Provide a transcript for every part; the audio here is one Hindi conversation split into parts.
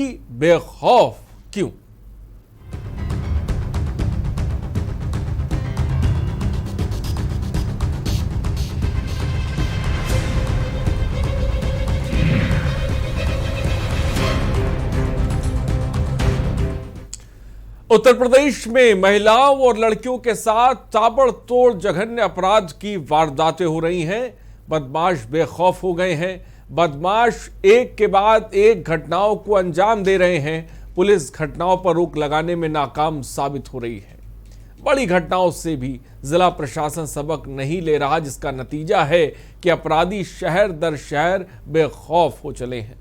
बेखौफ क्यों? उत्तर प्रदेश में महिलाओं और लड़कियों के साथ ताबड़तोड़ जघन्य अपराध की वारदातें हो रही हैं। बदमाश बेखौफ हो गए हैं। बदमाश एक के बाद एक घटनाओं को अंजाम दे रहे हैं। पुलिस घटनाओं पर रोक लगाने में नाकाम साबित हो रही है। बड़ी घटनाओं से भी जिला प्रशासन सबक नहीं ले रहा, जिसका नतीजा है कि अपराधी शहर दर शहर बेखौफ हो चले हैं।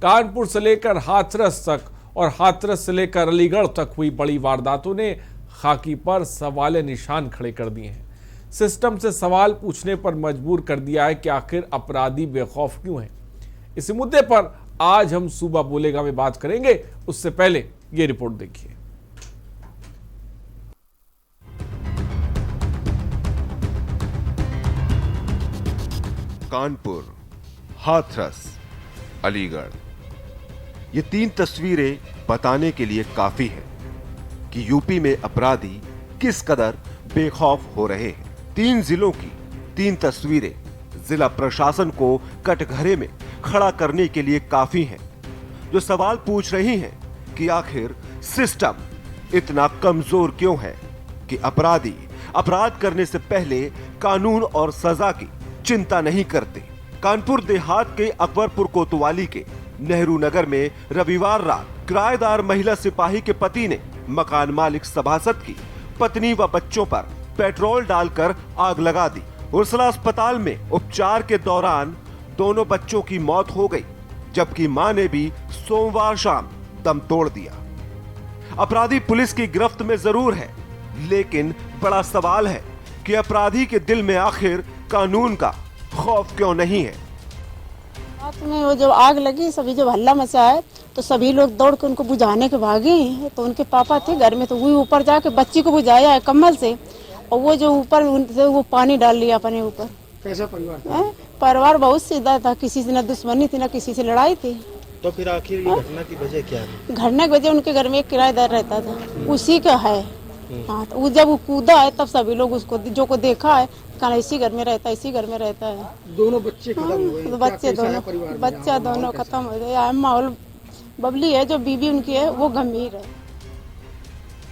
कानपुर से लेकर हाथरस तक और हाथरस से लेकर अलीगढ़ तक हुई बड़ी वारदातों ने खाकी पर सवाल निशान खड़े कर दिए हैं। सिस्टम से सवाल पूछने पर मजबूर कर दिया है कि आखिर अपराधी बेखौफ क्यों हैं। इसी मुद्दे पर आज हम सूबा बोलेगा में बात करेंगे। उससे पहले ये रिपोर्ट देखिए। कानपुर, हाथरस, अलीगढ़, ये तीन तस्वीरें बताने के लिए काफी हैं कि यूपी में अपराधी किस कदर बेखौफ हो रहे हैं। तीन जिलों की तीन तस्वीरें जिला प्रशासन को कटघरे में खड़ा करने के लिए काफी हैं, जो सवाल पूछ रही हैं कि आखिर सिस्टम इतना कमजोर क्यों है कि अपराधी अपराध करने से पहले कानून और सजा की चिंता नहीं करते। कानपुर देहात के अकबरपुर कोतवाली के नेहरू नगर में रविवार रात किराएदार महिला सिपाही के पति ने मकान मालिक सभासद की पत्नी व बच्चों पर पेट्रोल डालकर आग लगा दी। उर्सला अस्पताल में उपचार के दौरान दोनों बच्चों की मौत हो गई, जबकि मां ने भी सोमवार शाम दम तोड़ दिया। अपराधी पुलिस की गिरफ्त में जरूर है, लेकिन बड़ा सवाल है कि अपराधी के दिल में आखिर कानून का खौफ क्यों नहीं है। रात में वो जब आग लगी, सभी जब हल्ला मचा है तो सभी लोग दौड़ के उनको बुझाने के भागे। तो उनके पापा थे घर में, तो वो ऊपर जाके बच्ची को बुझाया है कम्बल से, और वो जो ऊपर उनसे वो पानी डाल लिया अपने ऊपर। कैसा परिवार? परिवार बहुत सीधा था, किसी से न दुश्मनी थी न किसी से लड़ाई थी। तो फिर आखिर ये घटना की वजह क्या है? घटना की वजह उनके घर में एक किराएदार रहता था, उसी का है। हाँ, तो वो जब वो कूदा है तब सभी लोग उसको जो को देखा है, कहा इसी घर में रहता है, इसी घर में रहता है। दोनों बच्चे खत्म हो गए। तो बच्चा दोनों खत्म हो गए। माहौल बबली है, जो बीबी उनकी है वो गंभीर है।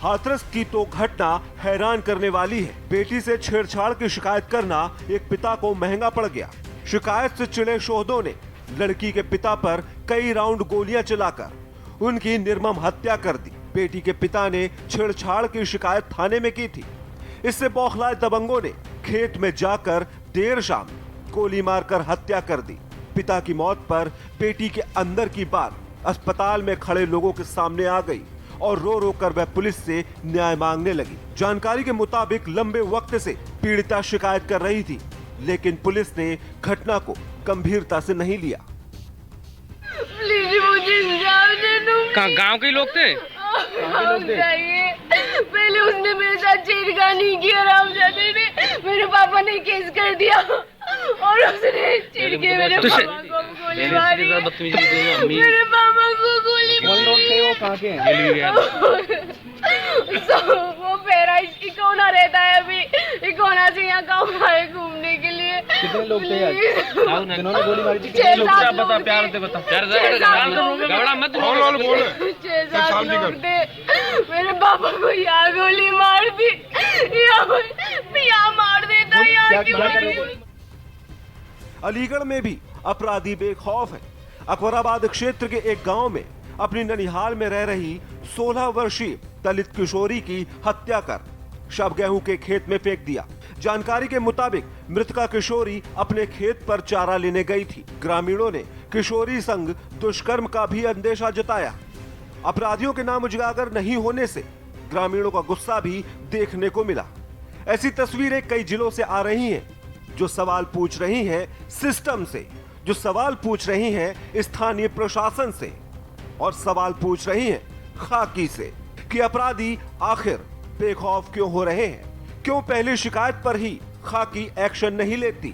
हाथरस की तो घटना हैरान करने वाली है। बेटी से छेड़छाड़ की शिकायत करना एक पिता को महंगा पड़ गया। शिकायत से चिढ़े शोहदों ने लड़की के पिता पर कई राउंड गोलियां चलाकर उनकी निर्मम हत्या कर दी। बेटी के पिता ने छेड़छाड़ की शिकायत थाने में की थी। इससे बौखलाए दबंगों ने खेत में जाकर देर शाम गोली मारकर हत्या कर दी। पिता की मौत पर बेटी के अंदर की बात अस्पताल में खड़े लोगों के सामने आ गई और रो रो कर वह पुलिस से न्याय मांगने लगी। जानकारी के मुताबिक लंबे वक्त से पीड़िता शिकायत कर रही थी, लेकिन पुलिस ने घटना को गंभीरता से नहीं लिया। कहाँ गांव के लोग थे? पहले उसने मेरे साथ छेड़खानी की, रामजादे ने मेरे पापा ने केस कर दिया और उसने चिढ़ के मेरे पापा को गोली मारी। मेरे पापा को गोली मारी। वो कहाँ के हैं? वो पैराइश इकोना रहता है अभी, इकोना से यहाँ गाँव आए घूमने के लिए। कितने लोग थे आज? जिन्होंने गोली मारी थी? कितने लोग थे? बता, प्यार से बता। प्यार से घबरा मत। 6-7 लोग थे। मेरे पापा को यहाँ गोली मार दी, यहाँ मार देता, यहाँ की गोली। अलीगढ़ में भी अपराधी बेखौफ है। अकबराबाद क्षेत्र के एक गांव में अपनी ननिहाल में रह रही 16 वर्षीय दलित किशोरी की हत्या कर शव गेहूं के खेत में फेंक दिया। जानकारी के मुताबिक मृतका किशोरी अपने खेत पर चारा लेने गई थी। ग्रामीणों ने किशोरी संग दुष्कर्म का भी अंदेशा जताया। अपराधियों के नाम उजागर नहीं होने से ग्रामीणों का गुस्सा भी देखने को मिला। ऐसी तस्वीरें कई जिलों से आ रही हैं, जो सवाल पूछ रही हैं सिस्टम से, जो सवाल पूछ रही हैं स्थानीय प्रशासन से, और सवाल पूछ रही हैं खाकी से कि अपराधी आखिर बेखौफ क्यों हो रहे हैं। क्यों पहली शिकायत पर ही खाकी एक्शन नहीं लेती?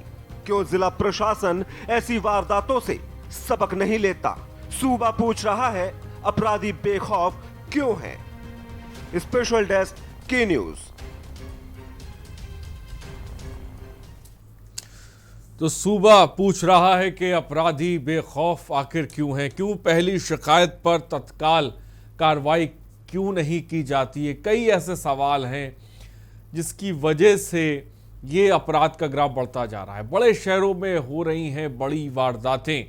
क्यों जिला प्रशासन ऐसी वारदातों से सबक नहीं लेता? सूबा पूछ रहा है, अपराधी बेखौफ क्यों हैं? स्पेशल डेस्क के न्यूज। तो सूबा पूछ रहा है कि अपराधी बेखौफ आखिर क्यों हैं? क्यों पहली शिकायत पर तत्काल कार्रवाई क्यों नहीं की जाती है? कई ऐसे सवाल हैं जिसकी वजह से ये अपराध का ग्राफ बढ़ता जा रहा है। बड़े शहरों में हो रही हैं बड़ी वारदातें,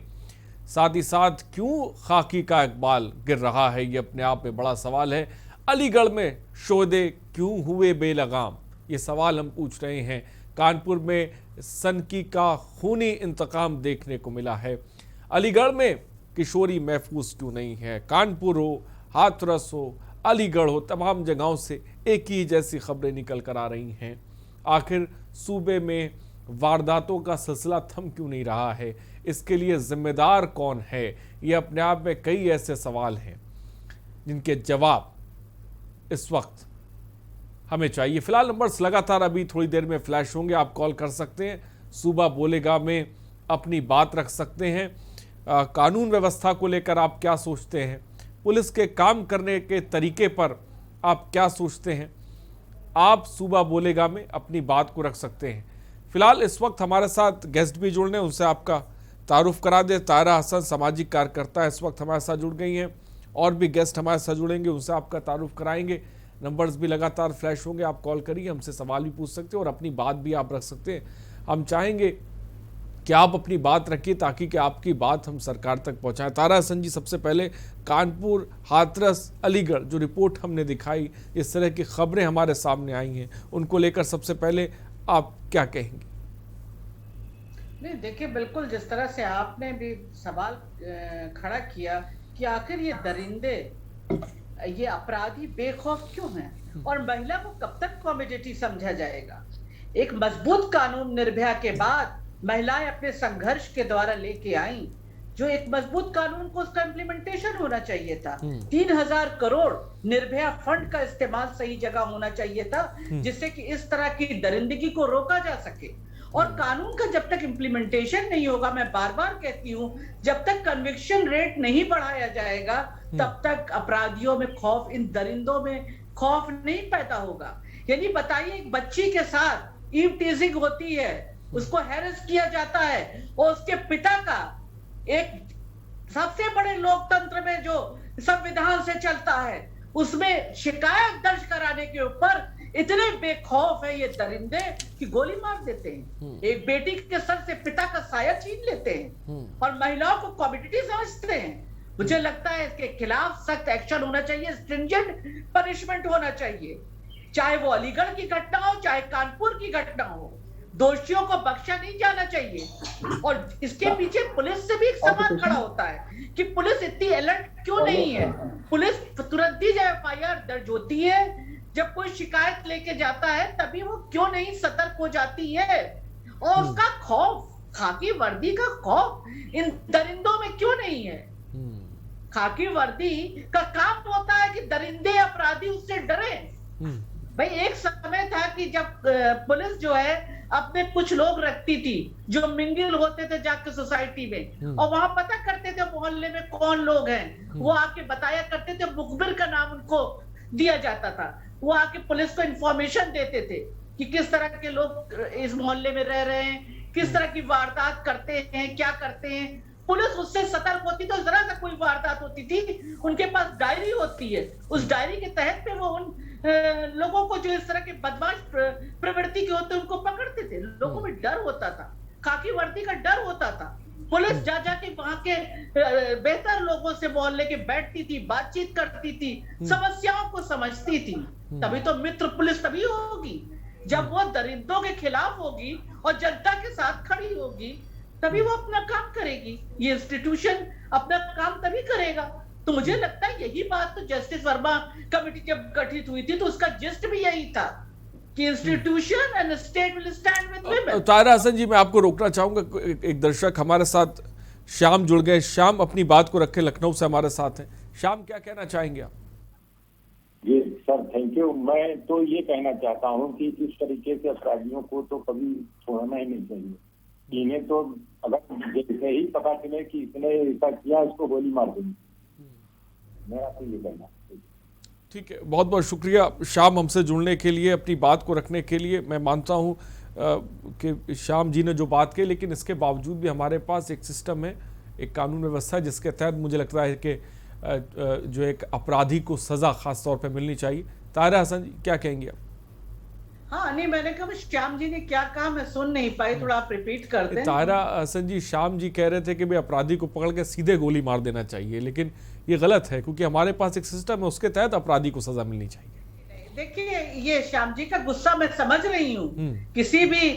साथ ही साथ क्यों खाकी का इकबाल गिर रहा है, ये अपने आप में बड़ा सवाल है। अलीगढ़ में शोधे क्यों हुए बेलगाम, ये सवाल हम पूछ रहे हैं। कानपुर में सनकी का खूनी इंतकाम देखने को मिला है। अलीगढ़ में किशोरी महफूज क्यों नहीं है? कानपुर हो, हाथरस हो, अलीगढ़ हो, तमाम जगहों से एक ही जैसी खबरें निकल कर आ रही हैं। आखिर सूबे में वारदातों का सिलसिला थम क्यों नहीं रहा है? इसके लिए जिम्मेदार कौन है? ये अपने आप में कई ऐसे सवाल हैं जिनके जवाब इस वक्त हमें चाहिए। फिलहाल नंबर्स लगातार अभी थोड़ी देर में फ्लैश होंगे, आप कॉल कर सकते हैं, सूबा बोलेगा में अपनी बात रख सकते हैं। कानून व्यवस्था को लेकर आप क्या सोचते हैं? पुलिस के काम करने के तरीके पर आप क्या सोचते हैं? आप सूबा बोलेगा में अपनी बात को रख सकते हैं। फिलहाल इस वक्त हमारे साथ गेस्ट भी जुड़ रहे हैं, उनसे आपका तारुफ करा दे। तारा हसन सामाजिक कार्यकर्ता इस वक्त हमारे साथ जुड़ गई हैं, और भी गेस्ट हमारे साथ जुड़ेंगे, उनसे आपका तारुफ कराएंगे। नंबर्स भी लगातार फ्लैश होंगे, आप कॉल करिए, हमसे सवाल भी पूछ सकते हैं और अपनी बात भी आप रख सकते हैं। हम चाहेंगे कि आप अपनी बात रखिए ताकि कि आपकी बात हम सरकार तक पहुंचाएं। तारा हसन जी, सबसे पहले कानपुर, हाथरस, अलीगढ़ जो रिपोर्ट हमने दिखाई, इस तरह की खबरें हमारे सामने आई हैं, उनको लेकर सबसे पहले आप क्या कहेंगे? नहीं, देखिए, बिल्कुल जिस तरह से आपने भी सवाल खड़ा किया कि आखिर ये दरिंदे, ये अपराधी बेखौफ क्यों हैं और महिला को कब तक कॉमोडिटी समझा जाएगा? एक मजबूत कानून निर्भया के बाद महिलाएं अपने संघर्ष के द्वारा लेके आई, जो एक मजबूत कानून को उसका इम्प्लीमेंटेशन होना चाहिए था। 3000 करोड़ निर्भया फंड का इस्तेमाल सही जगह होना चाहिए था, जिससे कि इस तरह की दरिंदगी को रोका जा सके। और कानून का जब तक इम्प्लीमेंटेशन नहीं होगा, मैं बार बार कहती हूं, जब तक कन्विक्शन रेट नहीं बढ़ाया जाएगा तब तक अपराधियों में खौफ, इन दरिंदों में खौफ नहीं पैदा होगा। यानी बताइए, एक बच्ची के साथ ईव टीजिंग होती है, उसको हैरेस किया जाता है, और उसके पिता का एक सबसे बड़े लोकतंत्र में जो संविधान से चलता है उसमें शिकायत दर्ज कराने के ऊपर इतने बेखौफ है ये दरिंदे कि गोली मार देते हैं। एक बेटी के सर से पिता का साया छीन लेते हैं और महिलाओं को कॉमोडिटी समझते हैं। मुझे लगता है इसके खिलाफ सख्त एक्शन होना चाहिए, स्ट्रिंजेंट पनिशमेंट होना चाहिए, चाहे वो अलीगढ़ की घटना हो चाहे कानपुर की घटना हो। दोषियों को बख्शा नहीं जाना चाहिए। और इसके पीछे पुलिस से भी एक सवाल खड़ा होता है कि पुलिस इतनी अलर्ट क्यों नहीं है? पुलिस तुरंत ही जब FIR दर्ज होती है, जब कोई शिकायत लेके जाता है, तभी वो क्यों नहीं सतर्क हो जाती है? और उसका खौफ, खाकी वर्दी का खौफ इन दरिंदों में क्यों नहीं है? खाकी वर्दी का काम होता है कि दरिंदे अपराधी उससे डरे। भाई, एक समय था कि जब पुलिस जो है अपने कुछ लोग रखती थी जो मिंगल होते थे जाके सोसाइटी में, और वहां पता करते थे मोहल्ले में कौन लोग हैं, वो आके बताया करते थे, मुखबिर का नाम उनको दिया जाता था। वो आके पुलिस को इंफॉर्मेशन देते थे कि किस तरह के लोग इस मोहल्ले में रह रहे हैं, किस तरह की वारदात करते हैं, क्या करते हैं। पुलिस उससे सतर्क होती, तो जरा सा कोई वारदात होती थी, उनके पास डायरी होती है, उस डायरी के तहत पे वो उन लोगों को जो इस तरह के बदमाश प्रवृत्ति के होते उनको पकड़ते थे। लोगों में डर होता था, खाकी वर्दी का डर होता था। पुलिस जा जाके वहां के बेहतर लोगों से मोहल्ले के बैठती थी, बातचीत करती थी, समस्याओं को समझती थी। तभी तो मित्र पुलिस तभी होगी जब वो दरिंदों के खिलाफ होगी और जनता के साथ खड़ी होगी, तभी वो अपना काम करेगी। ये इंस्टीट्यूशन अपना काम तभी करेगा। तो मुझे लगता है यही बात तो जस्टिस वर्मा कमेटी जब गठित हुई थी तो उसका जिस्ट भी यही था कि institution and state will stand with women. Tara Hasan ji, मैं आपको रोकना चाहूंगा, एक दर्शक हमारे साथ श्याम जुड़ गए। श्याम अपनी बात को रखे, लखनऊ से हमारे साथ हैं। श्याम, क्या कहना चाहेंगे आप? जी सर, थैंक यू। मैं तो ये कहना चाहता हूँ कि इस तरीके से अपराधियों को तो कभी छोड़ना ही नहीं चाहिए। इन्हें तो अगर जैसे ही पता चले कि इसने ऐसा किया, इसको गोली मार देंगे। मेरा तो ये कहना है। ठीक है, बहुत बहुत शुक्रिया श्याम, हमसे जुड़ने के लिए, अपनी बात को रखने के लिए। मैं मानता हूँ कि श्याम जी ने जो बात की, लेकिन इसके बावजूद भी हमारे पास एक सिस्टम है, एक कानून व्यवस्था है जिसके तहत मुझे लगता है कि जो एक अपराधी को सज़ा खास तौर पे मिलनी चाहिए। ताहिरा हसन जी क्या कहेंगे आप? हाँ नहीं, मैंने कहा श्याम जी ने क्या कहा मैं सुन नहीं पाई, थोड़ा आप रिपीट कर दें। ताहिरा हसन जी, श्याम जी कह रहे थे कि भाई अपराधी को पकड़ के सीधे गोली मार देना चाहिए, लेकिन ये गलत है क्योंकि हमारे पास एक सिस्टम है, उसके तहत अपराधी को सजा मिलनी चाहिए। देखिए, ये श्याम जी का गुस्सा मैं समझ रही हूँ, किसी भी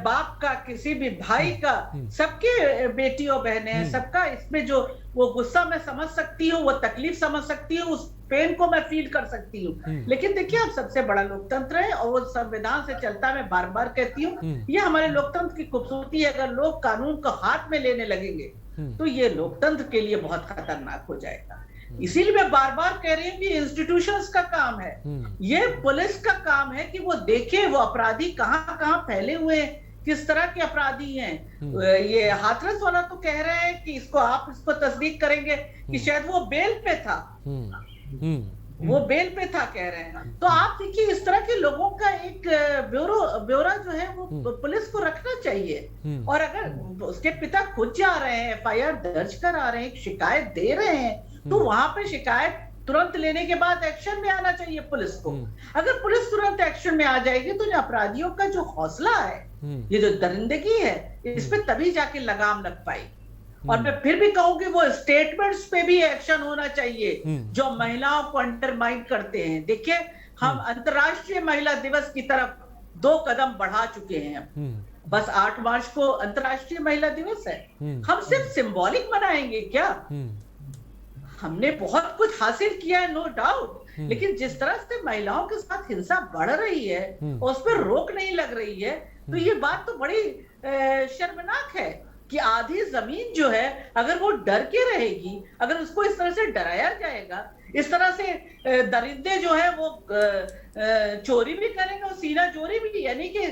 बाप का, किसी भी भाई का, सबके बेटी और बहनें हैं, सबका इसमें जो वो गुस्सा मैं समझ सकती हूँ, वो तकलीफ समझ सकती हूँ, उस पेन को मैं फील कर सकती हूँ। लेकिन देखिए, हम सबसे बड़ा लोकतंत्र है और वो संविधान से चलता है। मैं बार बार कहती हूँ, ये हमारे लोकतंत्र की खूबसूरती है। अगर लोग कानून को हाथ में लेने लगेंगे तो ये लोकतंत्र के लिए बहुत खतरनाक हो जाएगा। इसीलिए मैं बार बार कह रही हूँ कि इंस्टीट्यूशंस का काम है, ये पुलिस का काम है कि वो देखे वो अपराधी कहाँ कहाँ फैले हुए हैं, किस तरह के अपराधी हैं। ये हाथरस वाला तो कह रहे हैं कि इसको तस्दीक करेंगे कि शायद वो बेल पे था, वो बेल पे था कह रहे हैं। तो आप देखिए, इस तरह के लोगों का एक ब्यौरा जो है वो पुलिस को रखना चाहिए। और अगर उसके पिता खुद जा रहे हैं, FIR दर्ज करा रहे हैं, शिकायत दे रहे हैं, तो वहां पे शिकायत तुरंत लेने के बाद एक्शन में आना चाहिए पुलिस को। अगर पुलिस तुरंत एक्शन में आ जाएगी तो अपराधियों का जो हौसला है, ये जो दरिंदगी है, इस पे तभी जाके लगाम लग पाई। और मैं फिर भी कहूंगी, वो स्टेटमेंट्स पे भी एक्शन होना चाहिए जो महिलाओं को अंडरमाइन करते हैं। देखिए, हम अंतर्राष्ट्रीय महिला दिवस की तरफ 2 कदम बढ़ा चुके हैं। बस 8 मार्च को अंतर्राष्ट्रीय महिला दिवस है, हम सिर्फ सिंबॉलिक मनाएंगे क्या? हमने बहुत कुछ हासिल किया है, नो डाउट, लेकिन जिस तरह से महिलाओं के साथ हिंसा बढ़ रही है और उस पर रोक नहीं लग रही है, तो ये बात तो बड़ी शर्मनाक है कि आधी जमीन जो है, अगर वो डर के रहेगी, अगर उसको इस तरह से डराया जाएगा, इस तरह से दरिंदे जो है वो चोरी भी करेंगे और सीना चोरी भी, यानी कि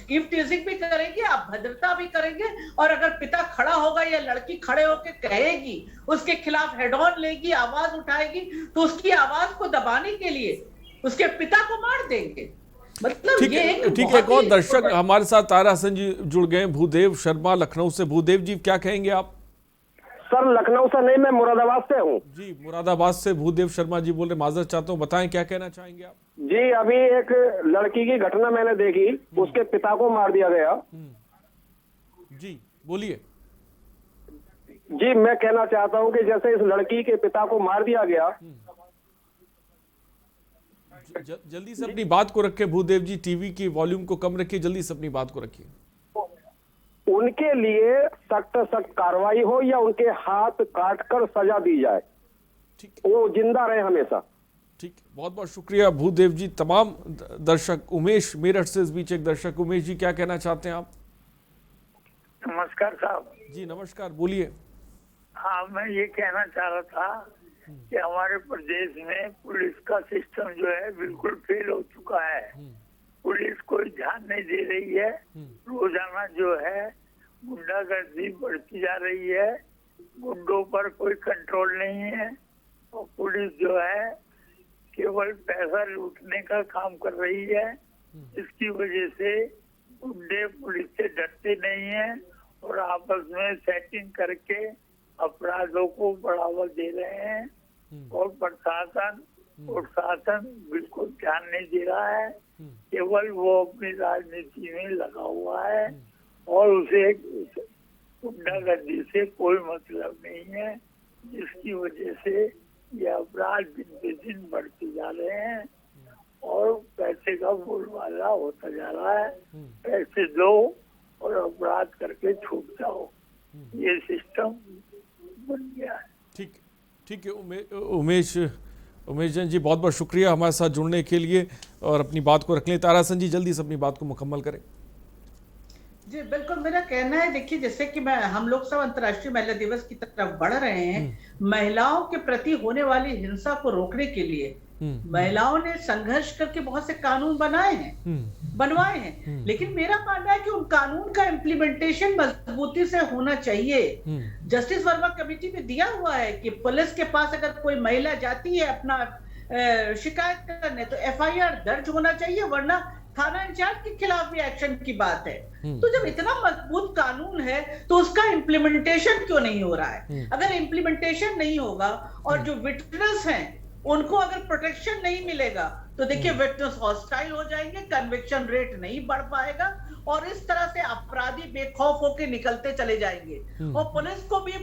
गिफ्ट टीजिंग भी करेंगे, अभद्रता भी करेंगे। और अगर पिता खड़ा होगा या लड़की खड़े होकर कहेगी, उसके खिलाफ हेड ऑन लेगी, आवाज उठाएगी, तो उसकी आवाज को दबाने के लिए उसके पिता को मार देंगे। मतलब ठीक है, एक और दर्शक हमारे साथ ताहिरा हसन जी जुड़ गए, भूदेव शर्मा लखनऊ से। भूदेव जी क्या कहेंगे आप? सर, लखनऊ से नहीं, मैं मुरादाबाद से हूँ। जी, मुरादाबाद से भूदेव शर्मा जी बोल रहे, माजरत चाहता हूँ, बताएं क्या कहना चाहेंगे आप? जी, अभी एक लड़की की घटना मैंने देखी, उसके पिता को मार दिया गया। जी बोलिए। जी, मैं कहना चाहता हूँ कि जैसे इस लड़की के पिता को मार दिया गया, जल्दी से अपनी बात को रखिए भूदेव जी, टीवी की वॉल्यूम को कम रखिए, जल्दी से अपनी बात को रखिए। उनके लिए सख्त कार्रवाई हो या उनके हाथ काटकर सजा दी जाए, ठीक, वो जिंदा रहे हमेशा। ठीक, बहुत बहुत शुक्रिया भूदेव जी। तमाम दर्शक, उमेश मेरठ से इस बीच एक दर्शक, उमेश जी क्या कहना चाहते हैं आप? नमस्कार साहब। जी नमस्कार, बोलिए। हाँ, मैं ये कहना चाह रहा था कि हमारे प्रदेश में पुलिस का सिस्टम जो है बिल्कुल फेल हो चुका है। पुलिस कोई ध्यान नहीं दे रही है, रोजाना जो है गुंडागर्दी बढ़ती जा रही है, गुंडों पर कोई कंट्रोल नहीं है और पुलिस जो है केवल पैसा लूटने का काम कर रही है। इसकी वजह से गुंडे पुलिस से डरते नहीं है और आपस में सेटिंग करके अपराधों को बढ़ावा दे रहे हैं और प्रशासन बिल्कुल ध्यान नहीं दे रहा है, केवल वो अपनी राजनीति में लगा हुआ है और उसे गुंडागर्दी से कोई मतलब नहीं है, जिसकी वजह से ये अपराध दिन पे दिन बढ़ते जा रहे हैं और पैसे का बोलबाला होता जा रहा है। पैसे दो और अपराध करके छूट जाओ, ये सिस्टम बन गया है। ठीक है, उमेश जैन जी बहुत बहुत शुक्रिया हमारे साथ जुड़ने के लिए और अपनी बात को रख लें। ताहिरा हसन जी जल्दी से अपनी बात को मुकम्मल करें। जी बिल्कुल, मेरा कहना है, देखिए जैसे कि हम लोग सब अंतर्राष्ट्रीय महिला दिवस की तरफ बढ़ रहे हैं, महिलाओं के प्रति होने वाली हिंसा को रोकने के लिए महिलाओं ने संघर्ष करके बहुत से कानून बनवाए हैं, लेकिन मेरा मानना है कि उन कानून का इम्प्लीमेंटेशन मजबूती से होना चाहिए। जस्टिस वर्मा कमेटी में दिया हुआ है कि पुलिस के पास अगर कोई महिला जाती है अपना शिकायत करने तो एफआईआर दर्ज होना चाहिए, वरना थाना इंचार्ज के खिलाफ भी एक्शन की बात है। तो जब इतना मजबूत कानून है तो उसका इम्प्लीमेंटेशन क्यों नहीं हो रहा है? अगर इम्प्लीमेंटेशन नहीं होगा और जो विटनेस हैं उनको अगर प्रोटेक्शन नहीं मिलेगा तो देखिए विटनेस हॉस्टाइल हो जाएंगे, कन्विक्शन रेट नहीं बढ़ पाएगा और इस तरह से अपराधी बेखौफ होकर निकलते चले जाएंगे। और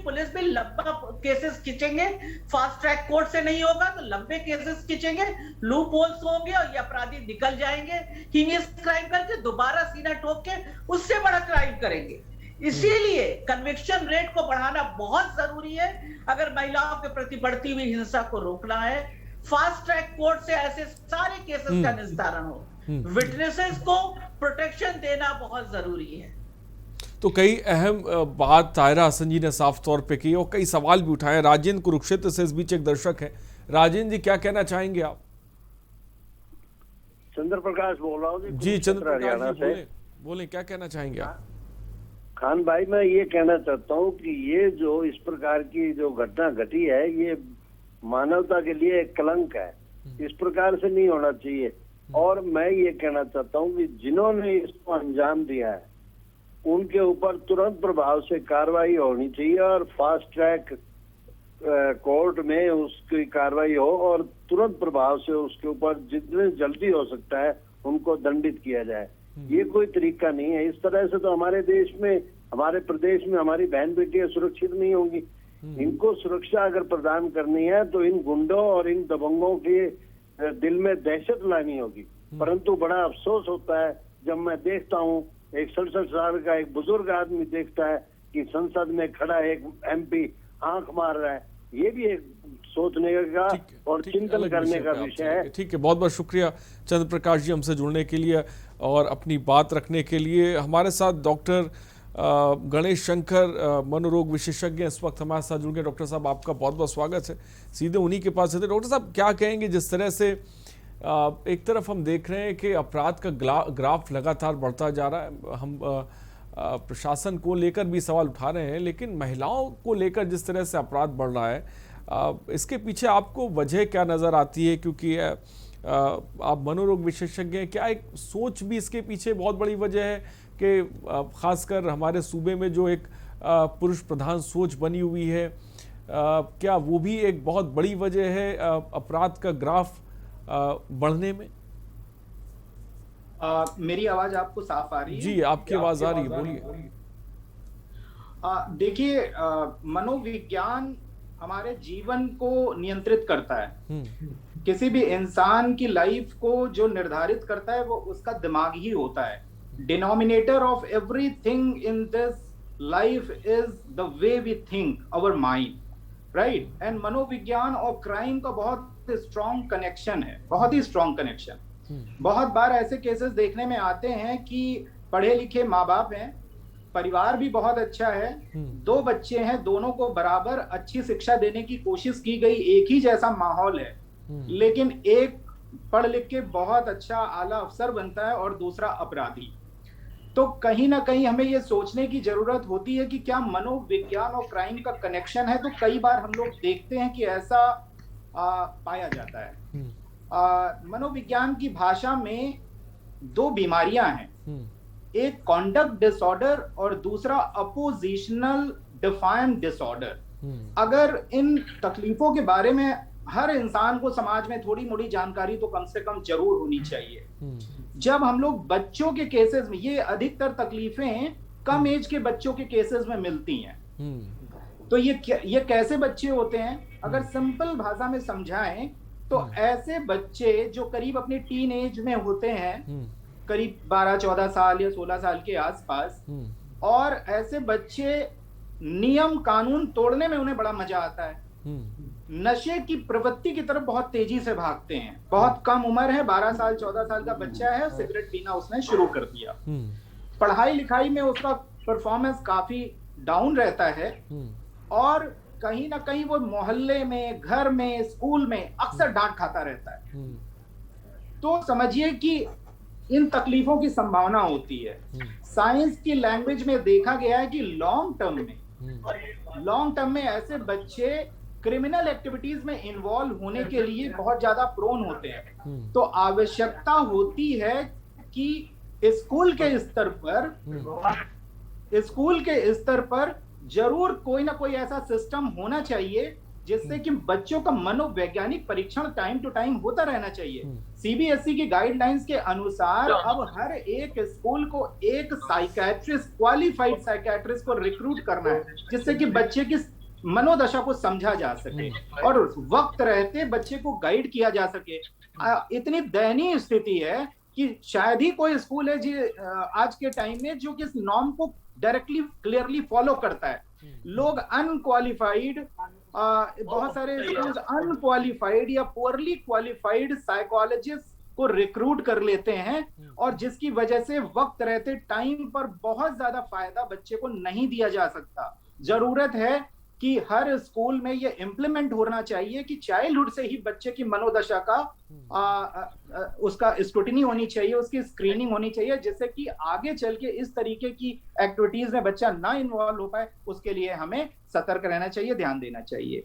पुलिस भी लंबा केसेस खींचेंगे, फास्ट ट्रैक कोर्ट से नहीं होगा तो लंबे केसेस खींचेंगे, लूप होल्स होंगे और ये अपराधी निकल जाएंगे, हीनियस क्राइम करके दोबारा सीना ठोक के उससे बड़ा क्राइम करेंगे। इसीलिए कन्विक्शन रेट को बढ़ाना बहुत जरूरी है अगर महिलाओं के प्रति बढ़ती हुई हिंसा को रोकना है। फास्ट ट्रैक कोर्ट से ऐसे सारे केसेस का निस्तारण हो, विटनेसेस को प्रोटेक्शन देना बहुत जरूरी है। तो कई अहम बात तायरा हसन जी ने साफ तौर पे की और कई सवाल भी उठाए। राजेंद्र कुरुक्षेत्र से इस बीच एक दर्शक है। राजेंद्र जी, क्या कहना चाहेंगे आप? चंद्र प्रकाश बोल रहा हूँ जी चंद्र प्रकाश जी, बोले क्या कहना चाहेंगे आप? खान भाई, मैं ये कहना चाहता हूँ कि ये जो इस प्रकार की जो घटना घटी है ये मानवता के लिए एक कलंक है, इस प्रकार से नहीं होना चाहिए। और मैं ये कहना चाहता हूँ कि जिन्होंने इसको अंजाम दिया है उनके ऊपर तुरंत प्रभाव से कार्रवाई होनी चाहिए और फास्ट ट्रैक कोर्ट में उसकी कार्रवाई हो और तुरंत प्रभाव से उसके ऊपर जितने जल्दी हो सकता है उनको दंडित किया जाए। ये कोई तरीका नहीं है। इस तरह से तो हमारे देश में, हमारे प्रदेश में हमारी बहन बेटियां सुरक्षित नहीं होंगी। इनको सुरक्षा अगर प्रदान करनी है तो इन गुंडों और इन दबंगों के दिल में दहशत लानी होगी। परंतु बड़ा अफसोस होता है जब मैं देखता हूँ एक 67 साल का एक बुजुर्ग आदमी देखता है कि संसद में खड़ा एक एमपी आंख मार रहा है। ये भी एक सोचने का और चिंतन करने का विषय है। ठीक है, बहुत बहुत शुक्रिया चंद्र प्रकाश जी हमसे जुड़ने के लिए और अपनी बात रखने के लिए। हमारे साथ डॉक्टर गणेश शंकर मनोरोग विशेषज्ञ इस वक्त हमारे साथ जुड़ गए। डॉक्टर साहब, आपका बहुत बहुत स्वागत है। सीधे उन्हीं के पास थे। डॉक्टर साहब, क्या कहेंगे जिस तरह से एक तरफ हम देख रहे हैं कि अपराध का ग्राफ लगातार बढ़ता जा रहा है, हम प्रशासन को लेकर भी सवाल उठा रहे हैं, लेकिन महिलाओं को लेकर जिस तरह से अपराध बढ़ रहा है, इसके पीछे आपको वजह क्या नज़र आती है? क्योंकि आप मनोरोग विशेषज्ञ हैं, क्या एक सोच भी इसके पीछे बहुत बड़ी वजह है कि खासकर हमारे सूबे में जो एक पुरुष प्रधान सोच बनी हुई है, क्या वो भी एक बहुत बड़ी वजह है अपराध का ग्राफ बढ़ने में? मेरी आवाज आपको साफ आ रही है? जी, आपकी आवाज आ रही है, बोलिए। देखिए, मनोविज्ञान हमारे जीवन को नियंत्रित करता है। किसी भी इंसान की लाइफ को जो निर्धारित करता है वो उसका दिमाग ही होता है। Denominator of everything in this life is the way we think, our mind, right? And मनोविज्ञान और क्राइम का बहुत स्ट्रॉन्ग कनेक्शन है, बहुत ही स्ट्रॉन्ग कनेक्शन। बहुत बार ऐसे केसेस देखने में आते हैं कि पढ़े लिखे माँ बाप हैं, परिवार भी बहुत अच्छा है, 2 बच्चे हैं, दोनों को बराबर अच्छी शिक्षा देने की कोशिश की गई, एक ही जैसा माहौल है, लेकिन एक पढ़ लिख के बहुत अच्छा आला अफसर बनता है और दूसरा अपराधी। तो कहीं ना कहीं हमें ये सोचने की जरूरत होती है कि क्या मनोविज्ञान और क्राइम का कनेक्शन है? तो कई बार हम लोग देखते हैं कि ऐसा पाया जाता है। मनोविज्ञान की भाषा में 2 बीमारियां हैं, एक कॉन्डक्ट डिसऑर्डर और दूसरा अपोजिशनल डिफाइंड डिसऑर्डर। अगर इन तकलीफों के बारे में हर इंसान को समाज में थोड़ी मोड़ी जानकारी तो कम से कम जरूर होनी चाहिए। जब हम लोग बच्चों के केसेस में, ये अधिकतर तकलीफें कम एज के बच्चों के केसेस में मिलती हैं। तो ये कैसे बच्चे होते हैं? अगर सिंपल भाषा में समझाएं तो ऐसे बच्चे जो करीब अपनी टीन एज में होते हैं, करीब 12-14 साल या 16 साल के आसपास, और ऐसे बच्चे नियम कानून तोड़ने में उन्हें बड़ा मजा आता है, नशे की प्रवृत्ति की तरफ बहुत तेजी से भागते हैं। बहुत कम उम्र है, 12 साल 14 साल का बच्चा है, सिगरेट पीना उसने शुरू कर दिया। पढ़ाई लिखाई में उसका परफॉर्मेंस काफी डाउन रहता है और कहीं ना कहीं वो मोहल्ले में, घर में, स्कूल में अक्सर डांट खाता रहता है। तो समझिए कि इन तकलीफों की संभावना होती है। साइंस की लैंग्वेज में देखा गया है कि लॉन्ग टर्म में ऐसे बच्चे क्रिमिनल एक्टिविटीज में इन्वॉल्व होने के लिए बहुत ज्यादा प्रोन होते हैं। तो आवश्यकता होती है कि स्कूल के स्तर पर जरूर कोई ना कोई ऐसा सिस्टम होना चाहिए जिससे कि बच्चों का मनोवैज्ञानिक परीक्षण टाइम टू टाइम होता रहना चाहिए। सीबीएसई की गाइडलाइंस के अनुसार अब हर एक स्कूल को एक क्वालिफाइड साइकियाट्रिस्ट को रिक्रूट करना है, जिससे कि बच्चे की मनोदशा को समझा जा सके और वक्त रहते बच्चे को गाइड किया जा सके। इतनी दयनीय स्थिति है कि शायद ही कोई स्कूल है जी आज के टाइम में जो कि इस नॉर्म को डायरेक्टली क्लियरली फॉलो करता है। लोग अनक्वालिफाइड, बहुत सारे स्कूल्स अनक्वालिफाइड या पुअरली क्वालिफाइड साइकोलॉजिस्ट को रिक्रूट कर लेते हैं और जिसकी वजह से वक्त रहते टाइम पर बहुत ज्यादा फायदा बच्चे को नहीं दिया जा सकता। जरूरत है कि हर स्कूल में ये इम्प्लीमेंट होना चाहिए कि चाइल्डहुड से ही बच्चे की मनोदशा का उसका स्क्रूटिनी होनी चाहिए, उसकी स्क्रीनिंग होनी चाहिए, जिससे कि आगे चल के इस तरीके की एक्टिविटीज में बच्चा ना इन्वॉल्व हो पाए। उसके लिए हमें सतर्क रहना चाहिए, ध्यान देना चाहिए।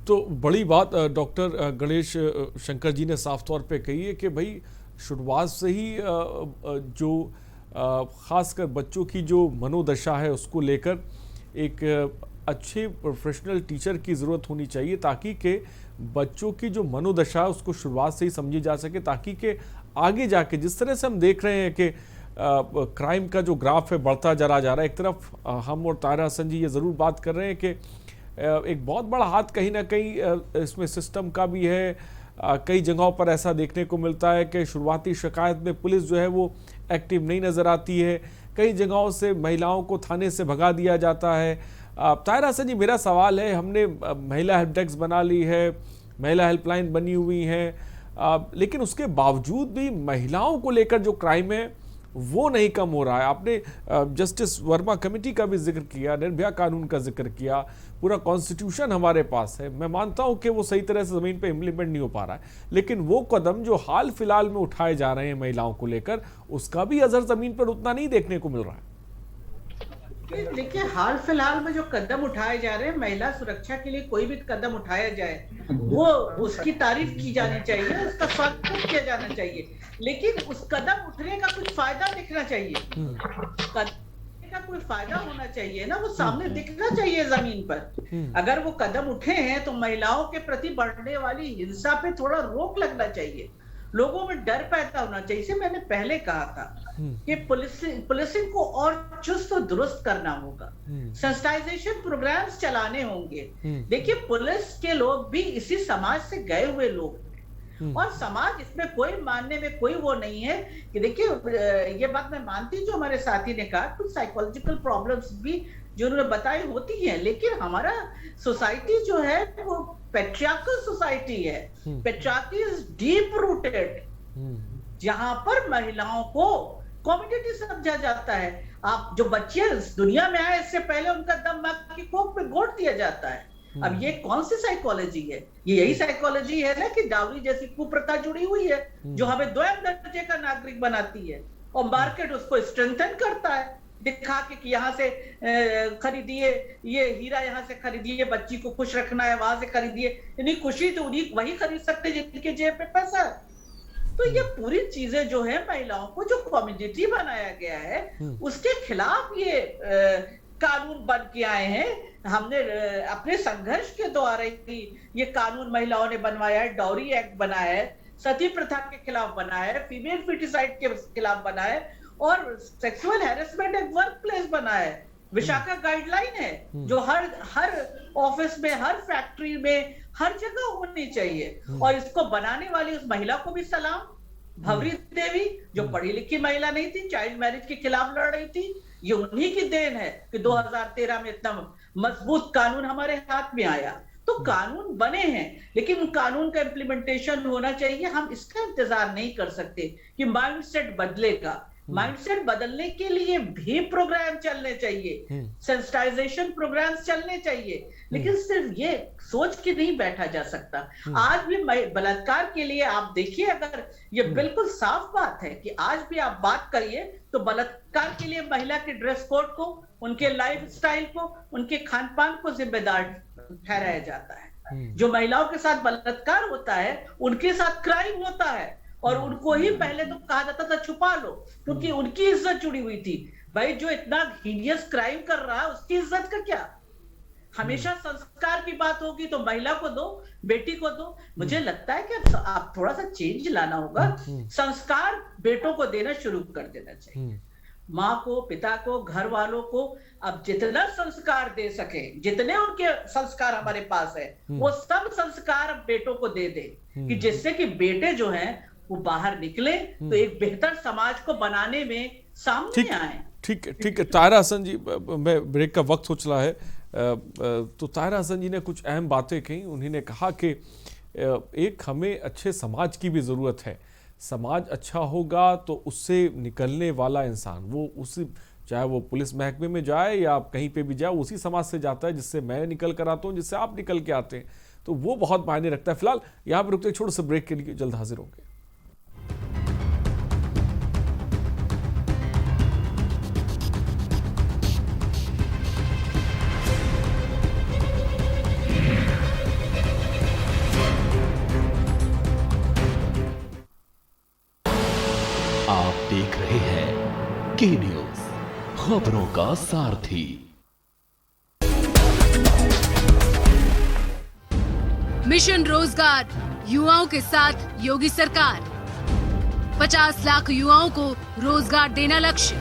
तो बड़ी बात डॉक्टर गणेश शंकर जी ने साफ तौर पे कही है कि भाई शुरुआत से ही जो खासकर बच्चों की जो मनोदशा है उसको लेकर एक अच्छे प्रोफेशनल टीचर की ज़रूरत होनी चाहिए, ताकि के बच्चों की जो मनोदशा है उसको शुरुआत से ही समझी जा सके, ताकि के आगे जाके जिस तरह से हम देख रहे हैं कि क्राइम का जो ग्राफ है बढ़ता चला जा रहा है। एक तरफ हम और ताहिरा हसन जी ये ज़रूर बात कर रहे हैं कि एक बहुत बड़ा हाथ कहीं ना कहीं इसमें सिस्टम का भी है। कई जगहों पर ऐसा देखने को मिलता है कि शुरुआती शिकायत में पुलिस जो है वो एक्टिव नहीं नज़र आती है। कई जगहों से महिलाओं को थाने से भगा दिया जाता है। ताहिरा हसन जी, मेरा सवाल है, हमने महिला हेल्प डेस्क बना ली है, महिला हेल्पलाइन बनी हुई है, लेकिन उसके बावजूद भी महिलाओं को लेकर जो क्राइम है वो नहीं कम हो रहा है। आपने जस्टिस वर्मा कमेटी का भी जिक्र किया, निर्भया कानून का जिक्र किया, पूरा कॉन्स्टिट्यूशन हमारे पास है। मैं मानता हूं कि वो सही तरह से ज़मीन पे इम्प्लीमेंट नहीं हो पा रहा है, लेकिन वो कदम जो हाल फिलहाल में उठाए जा रहे हैं महिलाओं को लेकर, उसका भी असर ज़मीन पर उतना नहीं देखने को मिल रहा है। देखिए, हाल फिलहाल में जो कदम उठाए जा रहे हैं, महिला सुरक्षा के लिए कोई भी कदम उठाया जाए वो उसकी तारीफ की जानी चाहिए, उसका स्वागत किया जाना चाहिए, लेकिन उस कदम उठने का कुछ फायदा दिखना चाहिए, कदम का कोई फायदा होना चाहिए ना, वो सामने दिखना चाहिए जमीन पर। अगर वो कदम उठे हैं तो महिलाओं के प्रति बढ़ने वाली हिंसा पे थोड़ा रोक लगना चाहिए, लोगों में डर पैदा होना चाहिए। इसे मैंने पहले कहा था कि पुलिसिंग को और चुस्त और दुरुस्त करना होगा, सेंसिटाइजेशन प्रोग्राम्स चलाने होंगे। देखिए, पुलिस के लोग भी इसी समाज से गए हुए लोग और समाज इसमें कोई मानने में कोई वो नहीं है कि देखिए, ये बात मैं मानती, जो हमारे साथी ने कहा, कुछ साइकोलॉजिकल प्रॉब्लम्स भी जो उन्होंने बताई होती हैं, लेकिन हमारा सोसाइटी जो है वो पेट्रियार्कल सोसाइटी है। पेट्रियार्की इज डीप रूटेड, जहां पर महिलाओं को कम्युनिटी समझा जाता है। आप जो बच्चे दुनिया में आए, इससे पहले उनका दम मां की कोख पे घोट दिया जाता है। अब ये कौन सी साइकोलॉजी है? ये यही साइकोलॉजी है ना कि डाउरी जैसी कुप्रथा जुड़ी हुई है, जो हमें द्वैत दर्जे का नागरिक बनाती है, और मार्केट उसको स्ट्रेंथन करता है, दिखा के कि यहाँ से खरीदिए, ये हीरा यहाँ से खरीदिए, बच्ची को खुश रखना है वहां से खरीदिए। यानी खुशी तो उन्हीं वही खरीद सकते जिनके जेब पे पैसा है। तो ये पूरी चीजें जो है, महिलाओं को जो कम्युनिटी बनाया गया है उसके खिलाफ ये कानून बन के आए हैं। हमने अपने संघर्ष के द्वारा ही ये कानून महिलाओं ने बनवाया है। डाउरी एक्ट बनाया है, सती प्रथा के खिलाफ बनाया है, फीमेल फिटिसाइड के खिलाफ बनाया है, और सेक्सुअल हैरेसमेंट एक वर्क प्लेस बना है। विशाखा गाइडलाइन है जो हर ऑफिस में, हर फैक्ट्री में, हर जगह होनी चाहिए। और इसको बनाने वाली उस महिला को भी सलाम, भवरी देवी, जो पढ़ी लिखी महिला नहीं थी, चाइल्ड मैरिज के खिलाफ लड़ रही थी। ये उन्हीं की देन है कि 2013 में इतना मजबूत कानून हमारे हाथ में आया। तो कानून बने हैं, लेकिन उन कानून का इम्प्लीमेंटेशन होना चाहिए। हम इसका इंतजार नहीं कर सकते कि माइंडसेट बदलेगा। माइंडसेट बदलने के लिए भी प्रोग्राम चलने चाहिए, सेंसिटाइजेशन प्रोग्राम्स चलने चाहिए, लेकिन सिर्फ ये सोच के नहीं बैठा जा सकता। आज भी बलात्कार के लिए आप देखिए, अगर ये बिल्कुल साफ बात है कि आज भी आप बात करिए तो बलात्कार के लिए महिला के ड्रेस कोड को, उनके लाइफ स्टाइल को, उनके खान पान को जिम्मेदार ठहराया जाता है। जो महिलाओं के साथ बलात्कार होता है उनके साथ क्राइम होता है, और उनको ही पहले तो कहा जाता था छुपा लो, क्योंकि उनकी इज्जत जुड़ी हुई थी। भाई जो इतना हीनियस क्राइम कर रहा है उसकी इज्जत का क्या? हमेशा संस्कार की बात होगी तो महिला को दो, बेटी को दो। मुझे लगता है कि आप थोड़ा सा चेंज लाना होगा। संस्कार बेटों को देना शुरू कर देना चाहिए, माँ को, पिता को, घर वालों को। अब जितना संस्कार दे सके, जितने उनके संस्कार हमारे पास है, वो सब संस्कार बेटों को दे दे, कि जिससे कि बेटे जो हैं वो बाहर निकले तो एक बेहतर समाज को बनाने में सामने आए। ठीक है ताहिरा हसन जी, मैं ब्रेक का वक्त हो चला है, तो ताहिरा हसन जी ने कुछ अहम बातें कही। उन्होंने कहा कि एक हमें अच्छे समाज की भी ज़रूरत है। समाज अच्छा होगा तो उससे निकलने वाला इंसान, वो उसी, चाहे वो पुलिस महकमे में जाए या कहीं पे भी जाए, उसी समाज से जाता है जिससे मैं निकल कर आता हूँ, जिससे आप निकल के आते हैं, तो वो बहुत मायने रखता है। फिलहाल यहाँ पर रुकते, छोटे से ब्रेक के लिए, जल्द हाजिर होंगे। आप देख रहे हैं के न्यूज, खबरों का सारथी। मिशन रोजगार, युवाओं के साथ योगी सरकार। 50 लाख युवाओं को रोजगार देना लक्ष्य।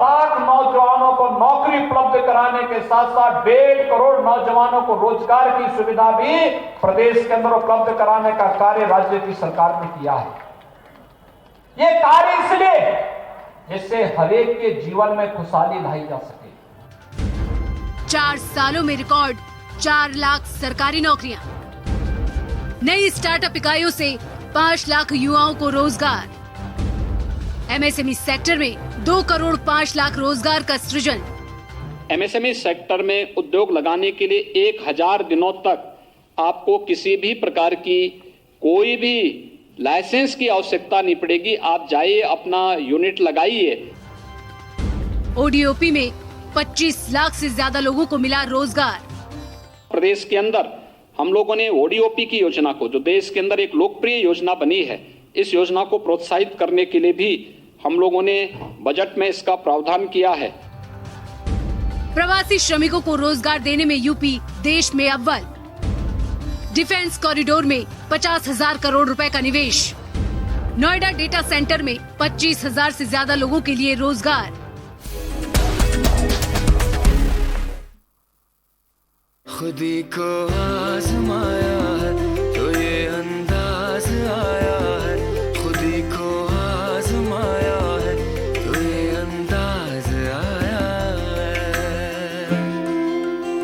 8 नौजवानों को नौकरी उपलब्ध कराने के साथ साथ 1.5 करोड़ नौजवानों को रोजगार की सुविधा भी प्रदेश के अंदर उपलब्ध कराने का कार्य राज्य की सरकार ने किया है। ये कार्य इसलिए जिससे हरेक के जीवन में खुशहाली लाई जा सके। 4 सालों में रिकॉर्ड 4 लाख सरकारी नौकरियां। नई स्टार्टअप इकाइयों से 5 लाख युवाओं को रोजगार। एमएसएमई सेक्टर में 2 करोड़ 5 लाख रोजगार का सृजन। एमएसएमई सेक्टर में उद्योग लगाने के लिए 1000 दिनों तक आपको किसी भी प्रकार की कोई भी लाइसेंस की आवश्यकता नहीं पड़ेगी। आप जाइए, अपना यूनिट लगाइए। ओडीओपी में 25 लाख से ज्यादा लोगों को मिला रोजगार। प्रदेश के अंदर हम लोगों ने ओडीओपी की योजना को, जो देश के अंदर एक लोकप्रिय योजना बनी है, इस योजना को प्रोत्साहित करने के लिए भी हम लोगों ने बजट में इसका प्रावधान किया है। प्रवासी श्रमिकों को रोजगार देने में यूपी देश में अव्वल। डिफेंस कॉरिडोर में 50,000 करोड़ रुपए का निवेश। नोएडा डेटा सेंटर में 25,000 से ज्यादा लोगों के लिए रोजगार। खुदी को आजमाया है तो ये अंदाज आया है, खुदी को आजमाया है तो ये अंदाज आया है।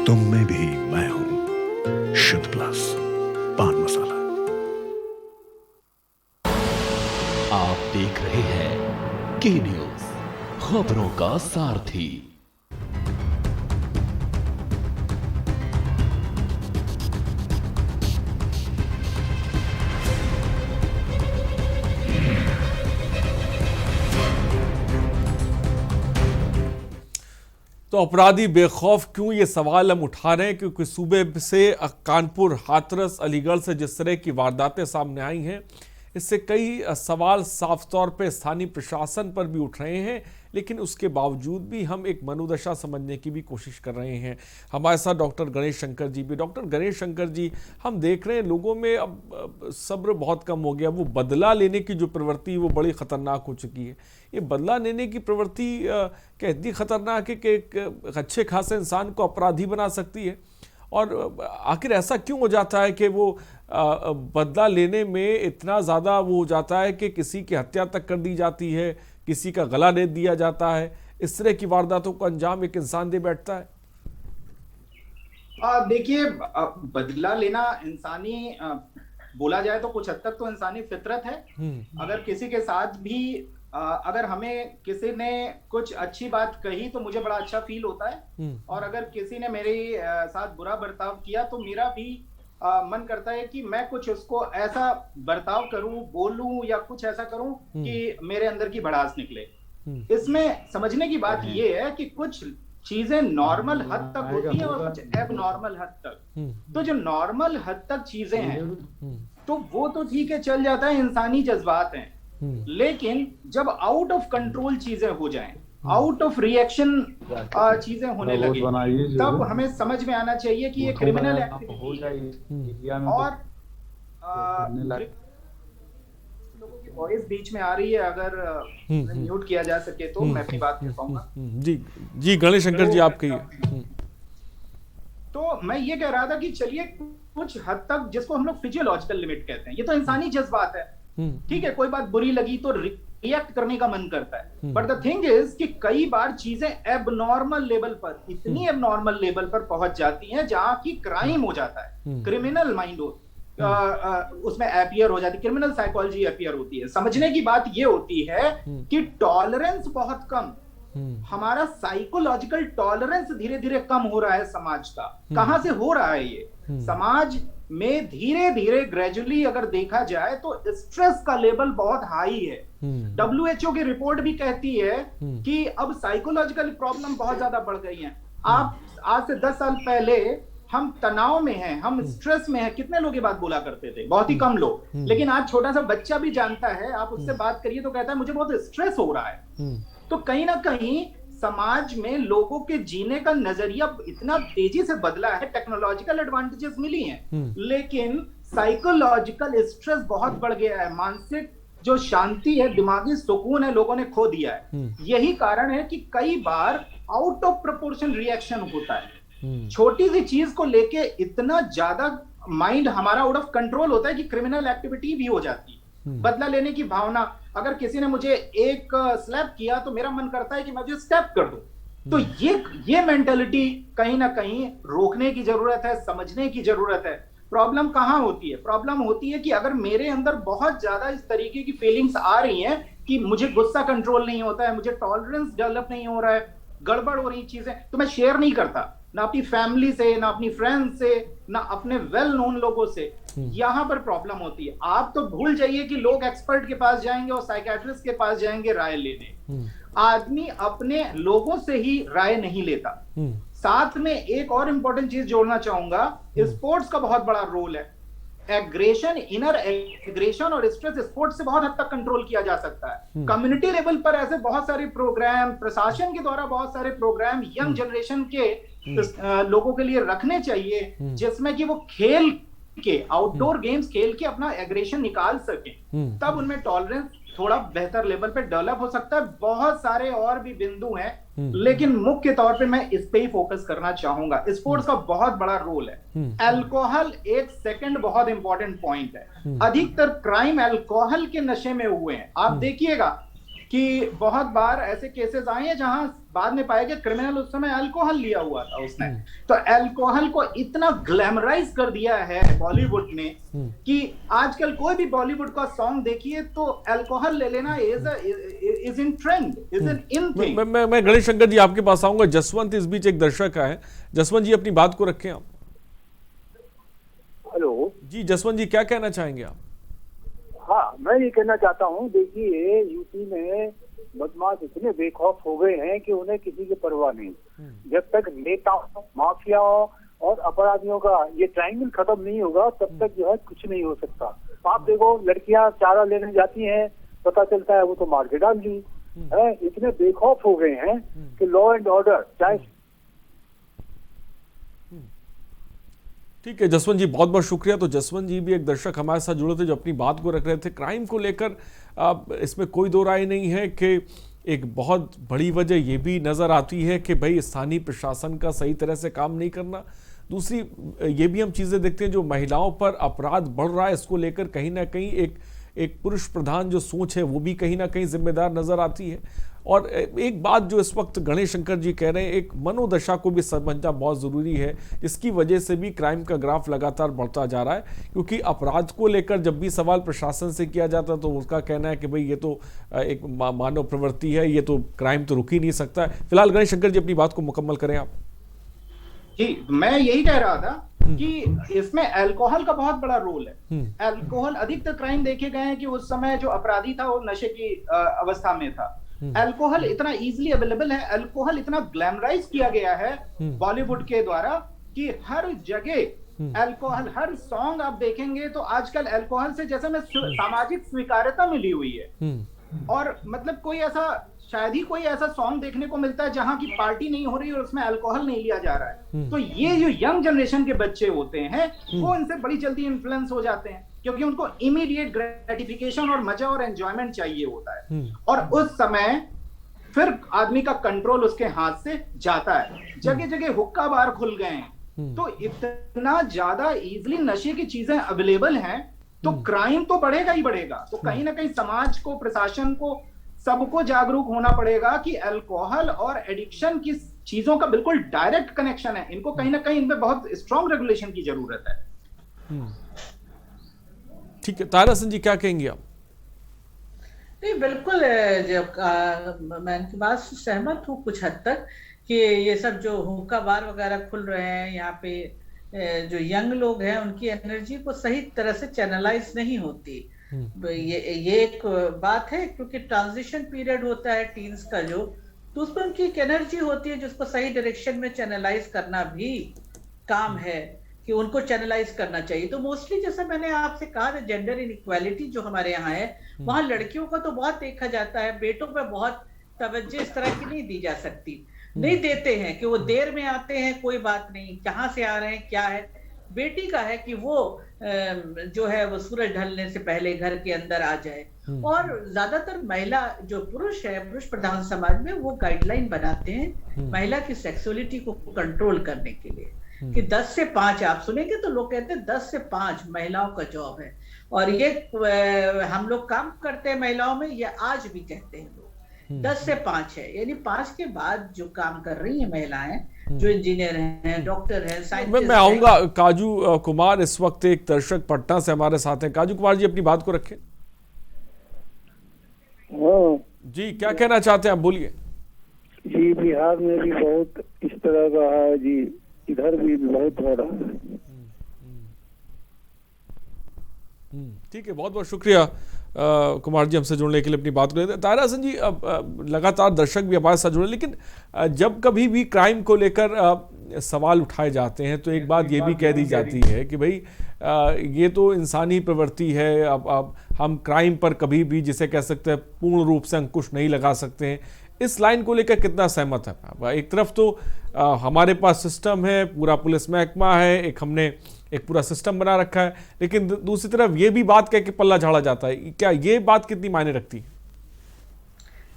तुम में भी मैं हूं, शुद्ध प्लस पान मसाला। आप देख रहे हैं के न्यूज, खबरों का सारथी। तो अपराधी बेखौफ क्यों, ये सवाल हम उठा रहे हैं क्योंकि सूबे से कानपुर, हाथरस, अलीगढ़ से जिस तरह की वारदातें सामने आई हैं, इससे कई सवाल साफ तौर पे स्थानीय प्रशासन पर भी उठ रहे हैं। लेकिन उसके बावजूद भी हम एक मनोदशा समझने की भी कोशिश कर रहे हैं। हमारे साथ डॉक्टर गणेश शंकर जी भी। डॉक्टर गणेश शंकर जी, हम देख रहे हैं लोगों में अब सब्र बहुत कम हो गया। वो बदला लेने की जो प्रवृत्ति वो बड़ी ख़तरनाक हो चुकी है। ये बदला लेने की प्रवृत्ति क्या इतनी ख़तरनाक है कि एक अच्छे खासे इंसान को अपराधी बना सकती है? और आखिर ऐसा क्यों हो जाता है कि वो बदला लेने में इतना ज़्यादा वो हो जाता है कि किसी की हत्या तक कर दी जाती है, किसी का गला दे दिया जाता है, इस तरह की वारदातों को अंजाम एक इंसान दे बैठता है? देखिए, बदला लेना इंसानी बोला जाए तो कुछ हद तक तो इंसानी फितरत है। अगर किसी के साथ भी अगर हमें किसी ने कुछ अच्छी बात कही तो मुझे बड़ा अच्छा फील होता है, और अगर किसी ने मेरे साथ बुरा बर्ताव किया तो मेरा भी मन करता है कि मैं कुछ उसको ऐसा बर्ताव करूं, बोलूं या कुछ ऐसा करूं कि मेरे अंदर की भड़ास निकले। इसमें समझने की बात ये है कि कुछ चीजें नॉर्मल हद तक होती हैं और कुछ एबनॉर्मल हद तक। तो जो नॉर्मल हद तक चीजें हैं तो वो तो ठीक है, चल जाता है, इंसानी जज्बात हैं। लेकिन जब आउट ऑफ कंट्रोल चीजें हो जाएं, आउट ऑफ रिएक्शन चीजें होने लगे, तब हमें समझ में आना चाहिए कि ये क्रिमिनल एक्टिविटी है। और लोगों की वॉइस बीच में आ रही है, अगर म्यूट किया जा सके तो मैं अपनी बात कर पाऊंगा। जी गणेश शंकर जी, आप कहिए। तो मैं ये कह रहा था कि चलिए कुछ हद तक, जिसको हम लोग फिजियोलॉजिकल लिमिट कहते हैं, ये तो इंसानी जज्बात है, ठीक है, कोई बात बुरी लगी तो रिएक्ट करने का मन करता है। बट द थिंग इज कि कई बार चीजें एबनॉर्मल लेवल पर, इतनी एबनॉर्मल लेवल पर पहुंच जाती हैं जहां की क्राइम हो जाता है, क्रिमिनल माइंड उसमें अपीयर हो जाती है, क्रिमिनल साइकोलॉजी अपीयर होती है। समझने की बात ये होती है कि टॉलरेंस बहुत कम, हमारा साइकोलॉजिकल टॉलरेंस धीरे धीरे कम हो रहा है समाज का। कहां से हो रहा है ये? समाज में धीरे धीरे ग्रेजुअली अगर देखा जाए तो स्ट्रेस का लेवल बहुत हाई है। WHO की रिपोर्ट भी कहती है कि अब साइकोलॉजिकल प्रॉब्लम बहुत ज्यादा बढ़ गई हैं। आप आज से 10 साल पहले हम तनाव में हैं, हम स्ट्रेस में हैं, कितने लोग ये बात बोला करते थे? बहुत ही कम लोग। लेकिन आज छोटा सा बच्चा भी जानता है, आप उससे बात करिए तो कहता है मुझे बहुत स्ट्रेस हो रहा है। तो कहीं ना कहीं समाज में लोगों के जीने का नजरिया इतना तेजी से बदला है, टेक्नोलॉजिकल एडवांटेजेस मिली हैं, लेकिन साइकोलॉजिकल स्ट्रेस बहुत बढ़ गया है। मानसिक जो शांति है, दिमागी सुकून है, लोगों ने खो दिया है। यही कारण है कि कई बार आउट ऑफ प्रोपोर्शन रिएक्शन होता है। छोटी सी चीज को लेके इतना ज्यादा माइंड हमारा आउट ऑफ कंट्रोल होता है कि क्रिमिनल एक्टिविटी भी हो जाती है। बदला लेने की भावना, अगर किसी ने मुझे एक स्लैप किया तो मेरा मन करता है कि मैं मुझे स्टेप कर दूं। तो ये मेंटालिटी कहीं ना कहीं रोकने की जरूरत है, समझने की जरूरत है। प्रॉब्लम कहां होती है? प्रॉब्लम होती है कि अगर मेरे अंदर बहुत ज्यादा इस तरीके की फीलिंग्स आ रही हैं कि मुझे गुस्सा कंट्रोल नहीं होता है, मुझे टॉलरेंस डेवलप नहीं हो रहा है, गड़बड़ हो रही चीजें, तो मैं शेयर नहीं करता, ना अपनी फैमिली से, ना अपनी फ्रेंड्स से, ना अपने वेल नोन लोगों से। यहां पर प्रॉब्लम होती है। आप तो भूल जाइए कि लोग एक्सपर्ट के पास जाएंगे और साइकियाट्रिस्ट के पास जाएंगे राय लेने। आदमी अपने लोगों से ही राय नहीं लेता। साथ में एक और इंपॉर्टेंट चीज जोड़ना चाहूंगा, स्पोर्ट्स का बहुत बड़ा रोल है। एग्रेशन, इनर एग्रेशन और स्ट्रेस स्पोर्ट्स से बहुत हद तक कंट्रोल किया जा सकता है। कम्युनिटी लेवल पर ऐसे बहुत सारे प्रोग्राम, प्रशासन के द्वारा बहुत सारे प्रोग्राम यंग जनरेशन के लोगों के लिए रखने चाहिए, जिसमें कि वो खेल के, आउटडोर गेम्स खेल के अपना एग्रेशन निकाल सके। तब उनमें टॉलरेंस थोड़ा बेहतर लेवल पे डेवलप हो सकता है। बहुत सारे और भी बिंदु हैं, लेकिन मुख्य तौर पे मैं इस पे ही फोकस करना चाहूंगा। स्पोर्ट्स का बहुत बड़ा रोल है। अल्कोहल एक सेकंड बहुत इंपॉर्टेंट पॉइंट है। अधिकतर क्राइम अल्कोहल के नशे में हुए हैं। आप देखिएगा कि बहुत बार ऐसे केसेस आए हैं जहां बाद में पाया गया क्रिमिनल उस समय अल्कोहल लिया हुआ था उसने। तो अल्कोहल को इतना ग्लैमराइज कर दिया है बॉलीवुड ने कि आजकल कोई भी बॉलीवुड का सॉन्ग देखिए तो अल्कोहल ले लेना is in trend, is an in thing. मैं गणेश शंकर जी आपके पास आऊंगा। जसवंत इस बीच एक दर्शक है। जसवंत जी अपनी बात को रखें आप। हेलो जी जसवंत जी, क्या कहना चाहेंगे आप? हाँ, मैं ये कहना चाहता हूँ, देखिए यूपी में बदमाश इतने बेखौफ हो गए हैं कि उन्हें किसी की परवाह नहीं। जब तक नेताओं, माफियाओं और अपराधियों का ये ट्रायंगल खत्म नहीं होगा तब तक जो है कुछ नहीं हो सकता। आप देखो, लड़कियां चारा लेने जाती हैं, पता चलता है वो तो मार के डाल दी है। इतने बेखौफ हो गए हैं कि लॉ एंड ऑर्डर चाहे। ठीक है जसवंत जी, बहुत बहुत शुक्रिया। तो जसवंत जी भी एक दर्शक हमारे साथ जुड़े थे जो अपनी बात को रख रहे थे। क्राइम को लेकर इसमें कोई दो राय नहीं है कि एक बहुत बड़ी वजह ये भी नज़र आती है कि भाई स्थानीय प्रशासन का सही तरह से काम नहीं करना। दूसरी ये भी हम चीज़ें देखते हैं जो महिलाओं पर अपराध बढ़ रहा है, इसको लेकर कहीं ना कहीं एक पुरुष प्रधान जो सोच है वो भी कहीं ना कहीं जिम्मेदार नज़र आती है। और एक बात जो इस वक्त गणेश शंकर जी कह रहे हैं, एक मनोदशा को भी समझना बहुत ज़रूरी है, इसकी वजह से भी क्राइम का ग्राफ लगातार बढ़ता जा रहा है। क्योंकि अपराध को लेकर जब भी सवाल प्रशासन से किया जाता है तो उसका कहना है कि भाई ये तो एक मानव प्रवृत्ति है, ये तो क्राइम तो रुक ही नहीं सकता है। फिलहाल गणेश शंकर जी अपनी बात को मुकम्मल करें आप। जी, मैं यही कह रहा था कि इसमें अल्कोहल का बहुत बड़ा रोल है। अल्कोहल, अधिकतर क्राइम देखे गए हैं कि उस समय जो अपराधी था वो नशे की अवस्था में था। अल्कोहल इतना इजीली अवेलेबल है, अल्कोहल इतना ग्लैमराइज किया गया है बॉलीवुड के द्वारा कि हर जगह अल्कोहल, हर सॉन्ग आप देखेंगे तो आजकल अल्कोहल से जैसे में सामाजिक स्वीकार्यता मिली हुई है। और मतलब कोई ऐसा, शायद ही कोई ऐसा सॉन्ग देखने को मिलता है जहां की पार्टी नहीं हो रही और उसमें अल्कोहल नहीं लिया जा रहा है। तो ये जो यंग जनरेशन के बच्चे होते हैं वो इनसे बड़ी जल्दी इन्फ्लुएंस हो जाते हैं, क्योंकि उनको इमीडिएट ग्रेटिफिकेशन और मजा और एंजॉयमेंट चाहिए होता है। और उस समय फिर आदमी का कंट्रोल उसके हाथ से जाता है। जगह जगह हुक्का बार खुल गए हैं, तो इतना ज्यादा इजिली नशे की चीजें अवेलेबल हैं, तो क्राइम तो बढ़ेगा ही बढ़ेगा। तो कहीं ना कहीं समाज को, प्रशासन को, सबको जागरूक होना पड़ेगा कि अल्कोहल और एडिक्शन की चीजों का बिल्कुल डायरेक्ट कनेक्शन है। इनको कहीं ना कहीं इनमें बहुत स्ट्रॉन्ग रेगुलेशन की जरूरत है। ठीक है, तारा सिंह जी क्या कहेंगे आप? नहीं, बिल्कुल, जब मैं इनकी बात से सहमत हूँ कुछ हद तक कि ये सब जो हुक्का बार वगैरह खुल रहे हैं, यहाँ पे जो यंग लोग हैं उनकी एनर्जी को सही तरह से चैनलाइज नहीं होती। ये एक बात है, क्योंकि ट्रांजिशन पीरियड होता है टीन्स का जो, तो उसमें उनकी एक एनर्जी होती है जिसको सही डायरेक्शन में चैनलाइज करना भी काम है, कि उनको चैनलाइज करना चाहिए। तो मोस्टली जैसे मैंने आपसे कहा, जेंडर इनइक्वालिटी जो हमारे यहाँ है, वहाँ लड़कियों का तो बहुत देखा जाता है, बेटों पे बहुत तवज्जो इस तरह की नहीं दी जा सकती, नहीं देते हैं कि वो देर में आते हैं, कोई बात नहीं, कहाँ से आ रहे हैं, क्या है। बेटी का है कि वो जो है वो सूरज ढलने से पहले घर के अंदर आ जाए। और ज्यादातर महिला जो पुरुष है, पुरुष प्रधान समाज में, वो गाइडलाइन बनाते हैं महिला की सेक्सुअलिटी को कंट्रोल करने के लिए कि 10 से 5 आप सुनेंगे तो लोग कहते हैं 10 से 5 महिलाओं का जॉब है। और ये हम लोग काम करते हैं महिलाओं में, ये आज भी कहते हैं लोग 10 से 5 है, यानी 5 के बाद जो काम कर रही है महिलाएं, जो इंजीनियर हैं, डॉक्टर हैं, साइंटिस्ट। मैं आऊंगा काजू कुमार, इस वक्त एक दर्शक पटना से हमारे साथ हैं। काजू कुमार जी अपनी बात को रखें। जी, क्या कहना चाहते हैं आप, बोलिए। जी, बिहार में भी बहुत इस तरह का है जी, इधर भी बहुत हो रहा है। ठीक है, बहुत बहुत शुक्रिया कुमार जी हमसे जुड़ने के लिए, अपनी बात करें। तारा सिंह जी, लगातार दर्शक भी हमारे साथ जुड़े, लेकिन जब कभी भी क्राइम को लेकर सवाल उठाए जाते हैं तो एक बात ये भी कह दी जाती है कि भाई ये तो इंसानी प्रवृत्ति है, अब हम क्राइम पर कभी भी, जिसे कह सकते हैं, पूर्ण रूप से अंकुश नहीं लगा सकते हैं। इस लाइन को लेकर कितना सहमत है? एक तरफ तो हमारे पास सिस्टम है, पूरा पुलिस महकमा है, हमने एक पूरा सिस्टम बना रखा है, लेकिन दूसरी तरफ ये भी बात कह के पल्ला झाड़ा जाता है। क्या ये बात कितनी मायने रखती है?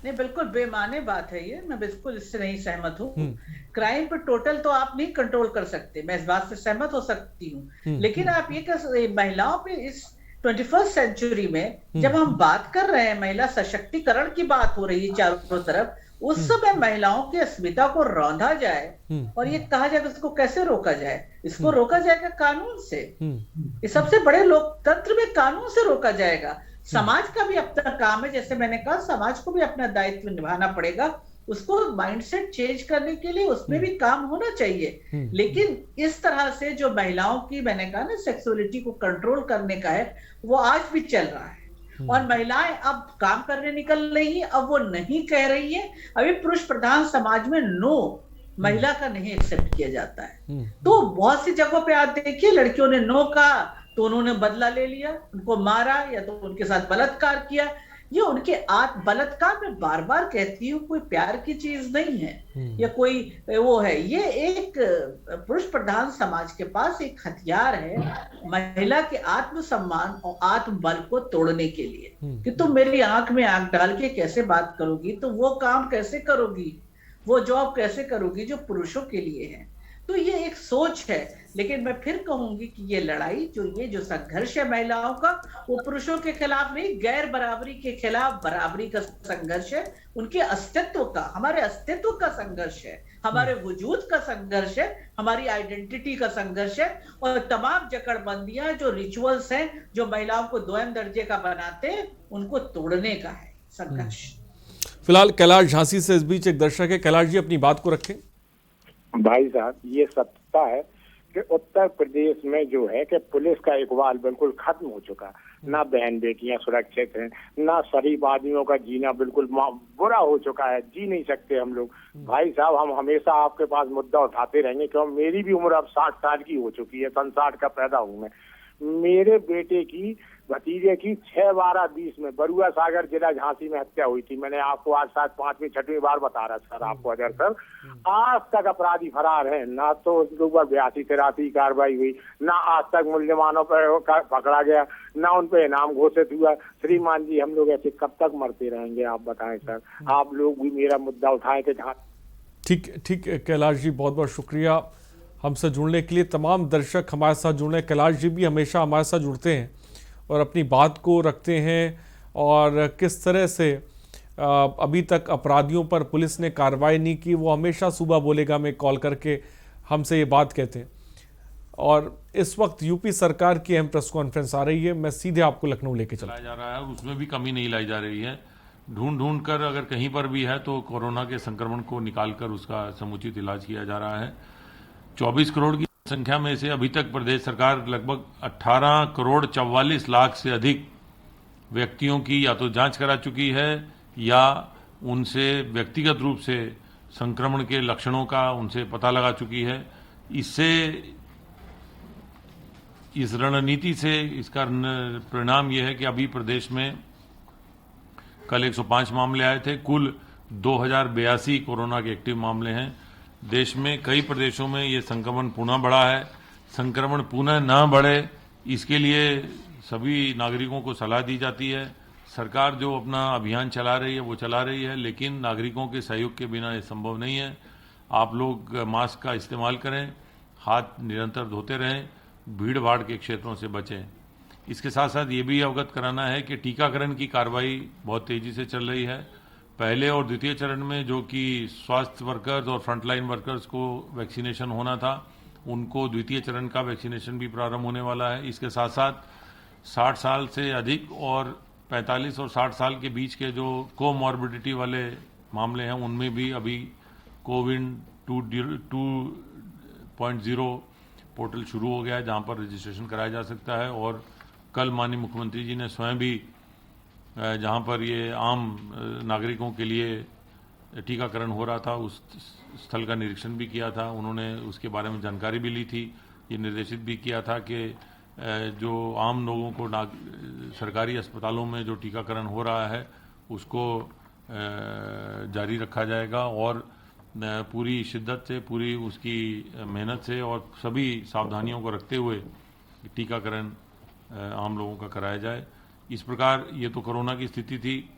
नहीं, बिल्कुल बेमाने बात है ये, मैं बिल्कुल इससे नहीं सहमत हूँ। क्राइम पर टोटल तो आप नहीं कंट्रोल कर सकते, मैं इस बात से सहमत हो सकती हूँ, लेकिन आप ये कह, महिलाओं पे इस 21st सेंचुरी में जब हम बात कर रहे हैं, महिला सशक्तिकरण की बात हो रही है चारों तरफ, उस समय महिलाओं की अस्मिता को रौंदा जाए और ये कहा जाए इसको कैसे रोका जाए? इसको रोका जाएगा कानून से। ये सबसे बड़े लोकतंत्र में कानून से रोका जाएगा। समाज का भी अपना काम है, जैसे मैंने कहा, समाज को भी अपना दायित्व निभाना पड़ेगा, उसको माइंडसेट चेंज करने के लिए उसमें भी काम होना चाहिए। लेकिन इस तरह से जो महिलाओं की, मैंने कहा ना, सेक्सुअलिटी को कंट्रोल करने का है, वो आज भी चल रहा है। और महिलाएं अब काम करने निकल रही है, अब वो नहीं कह रही है। अभी पुरुष प्रधान समाज में नो महिला का नहीं एक्सेप्ट किया जाता है। तो बहुत सी जगहों पे आप देखिए, लड़कियों ने नो कहा तो उन्होंने बदला ले लिया, उनको मारा या तो उनके साथ बलात्कार किया। ये उनके बलात्कार में बार बार कहती हूँ, कोई प्यार की चीज नहीं है या कोई वो है, ये एक पुरुष प्रधान समाज के पास एक हथियार है महिला के आत्मसम्मान और आत्मबल को तोड़ने के लिए, कि तुम मेरी आंख में आंख डाल के कैसे बात करोगी, तो वो काम कैसे करोगी, वो जॉब कैसे करोगी जो पुरुषों के लिए है। तो ये एक सोच है। लेकिन मैं फिर कहूंगी कि ये लड़ाई ये जो संघर्ष है महिलाओं का, वो पुरुषों के खिलाफ नहीं, गैर बराबरी के खिलाफ बराबरी का संघर्ष है, उनके अस्तित्व का, हमारे अस्तित्व का संघर्ष है, हमारे वजूद का संघर्ष है, हमारी आइडेंटिटी का संघर्ष है। और तमाम जकड़बंदियां जो रिचुअल्स हैं जो महिलाओं को दोयम दर्जे का बनाते हैं, उनको तोड़ने का है संघर्ष। फिलहाल कैलाश झांसी से इस बीच एक दर्शक है। कैलाश जी, अपनी बात को रखें। भाई साहब, ये सत्ता है कि उत्तर प्रदेश में जो है कि पुलिस का इकबाल बिल्कुल खत्म हो चुका है। ना बहन बेटियां सुरक्षित हैं, ना शरीफ आदमियों का जीना बिल्कुल बुरा हो चुका है, जी नहीं सकते हम लोग। भाई साहब, हम हमेशा आपके पास मुद्दा उठाते रहेंगे क्योंकि मेरी भी उम्र अब 60 साल की हो चुकी है। 60 का पैदा हूँ मैं। मेरे बेटे की भतीजे की 6/12/20 में बरुआ सागर जिला झांसी में हत्या हुई थी। मैंने आपको आज शायद 5वीं 6वीं बार बता रहा सर आपको अजहर सर। आज तक अपराधी फरार हैं, ना तो उनके ऊपर 82-83 कार्रवाई हुई, ना आज तक मुल्जिमानों पर पकड़ा गया, ना उन पर इनाम घोषित हुआ। श्रीमान जी, हम लोग ऐसे कब तक मरते रहेंगे, आप बताएं सर। आप लोग भी मेरा मुद्दा उठाएं कि ठीक कैलाश जी, बहुत बहुत शुक्रिया हमसे जुड़ने के लिए। तमाम दर्शक हमारे साथ जुड़े। कैलाश जी भी हमेशा हमारे साथ जुड़ते हैं और अपनी बात को रखते हैं, और किस तरह से अभी तक अपराधियों पर पुलिस ने कार्रवाई नहीं की, वो हमेशा सुबह बोलेगा में कॉल करके हमसे ये बात कहते हैं। और इस वक्त यूपी सरकार की अहम प्रेस कॉन्फ्रेंस आ रही है, मैं सीधे आपको लखनऊ लेके चला जा रहा है, उसमें भी कमी नहीं लाई जा रही है। ढूंढ कर अगर कहीं पर भी है तो कोरोना के संक्रमण को निकालकर उसका समुचित इलाज किया जा रहा है। 24 करोड़ की संख्या में से अभी तक प्रदेश सरकार लगभग 18 करोड़ 44 लाख से अधिक व्यक्तियों की या तो जांच करा चुकी है या उनसे व्यक्तिगत रूप से संक्रमण के लक्षणों का उनसे पता लगा चुकी है। इससे, इस रणनीति से इसका परिणाम यह है कि अभी प्रदेश में कल 105 मामले आए थे। कुल 2082 कोरोना के एक्टिव मामले हैं। देश में कई प्रदेशों में ये संक्रमण पुनः बढ़ा है। संक्रमण पुनः न बढ़े, इसके लिए सभी नागरिकों को सलाह दी जाती है। सरकार जो अपना अभियान चला रही है वो चला रही है, लेकिन नागरिकों के सहयोग के बिना ये संभव नहीं है। आप लोग मास्क का इस्तेमाल करें, हाथ निरंतर धोते रहें, भीड़ भाड़ के क्षेत्रों से बचें। इसके साथ साथ ये भी अवगत कराना है कि टीकाकरण की कार्रवाई बहुत तेजी से चल रही है। पहले और द्वितीय चरण में जो कि स्वास्थ्य वर्कर्स और फ्रंटलाइन वर्कर्स को वैक्सीनेशन होना था, उनको द्वितीय चरण का वैक्सीनेशन भी प्रारंभ होने वाला है। इसके साथ साथ 60 साल से अधिक और 45 और 60 साल के बीच के जो कोमॉर्बिडिटी वाले मामले हैं, उनमें भी अभी कोविन 2.0 पोर्टल शुरू हो गया है, जहां पर रजिस्ट्रेशन कराया जा सकता है। और कल माननीय मुख्यमंत्री जी ने स्वयं भी जहां पर ये आम नागरिकों के लिए टीकाकरण हो रहा था, उस स्थल का निरीक्षण भी किया था। उन्होंने उसके बारे में जानकारी भी ली थी। ये निर्देशित भी किया था कि जो आम लोगों को सरकारी अस्पतालों में जो टीकाकरण हो रहा है उसको जारी रखा जाएगा, और पूरी शिद्दत से, पूरी उसकी मेहनत से और सभी सावधानियों को रखते हुए टीकाकरण आम लोगों का कराया जाए। इस प्रकार ये तो कोरोना की स्थिति थी।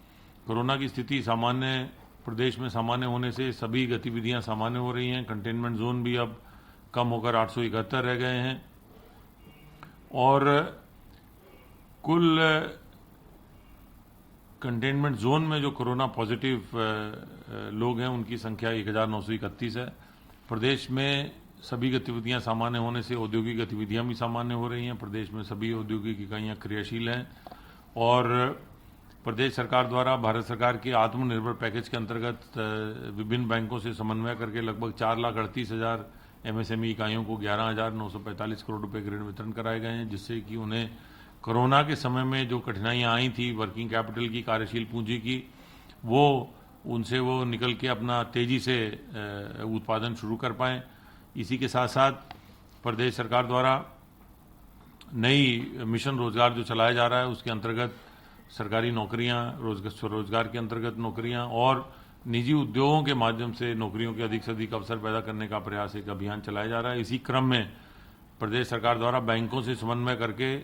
कोरोना की स्थिति सामान्य, प्रदेश में सामान्य होने से सभी गतिविधियां सामान्य हो रही हैं। कंटेनमेंट जोन भी अब कम होकर 871 रह गए हैं, और कुल कंटेनमेंट जोन में जो कोरोना पॉजिटिव लोग हैं उनकी संख्या 1931 है। प्रदेश में सभी गतिविधियां सामान्य होने से औद्योगिक गतिविधियां भी सामान्य हो रही हैं। प्रदेश में सभी औद्योगिक इकाइयां क्रियाशील हैं, और प्रदेश सरकार द्वारा भारत सरकार के आत्मनिर्भर पैकेज के अंतर्गत विभिन्न बैंकों से समन्वय करके लगभग 4,38,000 MSME इकाइयों को 11,945 करोड़ रुपए के ऋण वितरण कराए गए हैं, जिससे कि उन्हें कोरोना के समय में जो कठिनाइयां आई थी वर्किंग कैपिटल की, कार्यशील पूंजी की, वो निकल के अपना तेजी से उत्पादन शुरू कर पाएं। इसी के साथ साथ प्रदेश सरकार द्वारा नई मिशन रोजगार जो चलाया जा रहा है, उसके अंतर्गत सरकारी नौकरियां, स्वरोजगार के अंतर्गत नौकरियां और निजी उद्योगों के माध्यम से नौकरियों के अधिक से अधिक अवसर पैदा करने का प्रयास, एक अभियान चलाया जा रहा है। इसी क्रम में प्रदेश सरकार द्वारा बैंकों से समन्वय करके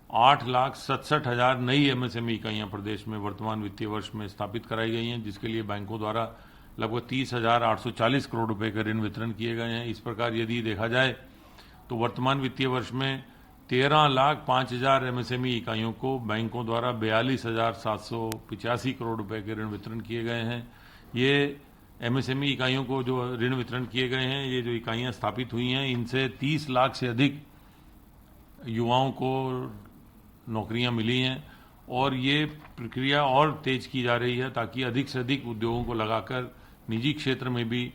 8,67,000 नई MSME इकाइयां प्रदेश में वर्तमान वित्तीय वर्ष में स्थापित कराई गई हैं, जिसके लिए बैंकों द्वारा लगभग 30,840 करोड़ रुपए के ऋण वितरण किए गए हैं। इस प्रकार यदि देखा जाए तो वर्तमान वित्तीय वर्ष में 13,05,000 एमएसएमई इकाइयों को बैंकों द्वारा 42,785 करोड़ रुपए के ऋण वितरण किए गए हैं। ये एमएसएमई इकाइयों को जो ऋण वितरण किए गए हैं, ये जो इकाइयां स्थापित हुई हैं, इनसे 30 लाख से अधिक युवाओं को नौकरियां मिली हैं और ये प्रक्रिया और तेज की जा रही है ताकि अधिक से अधिक उद्योगों को लगाकर निजी क्षेत्र में भी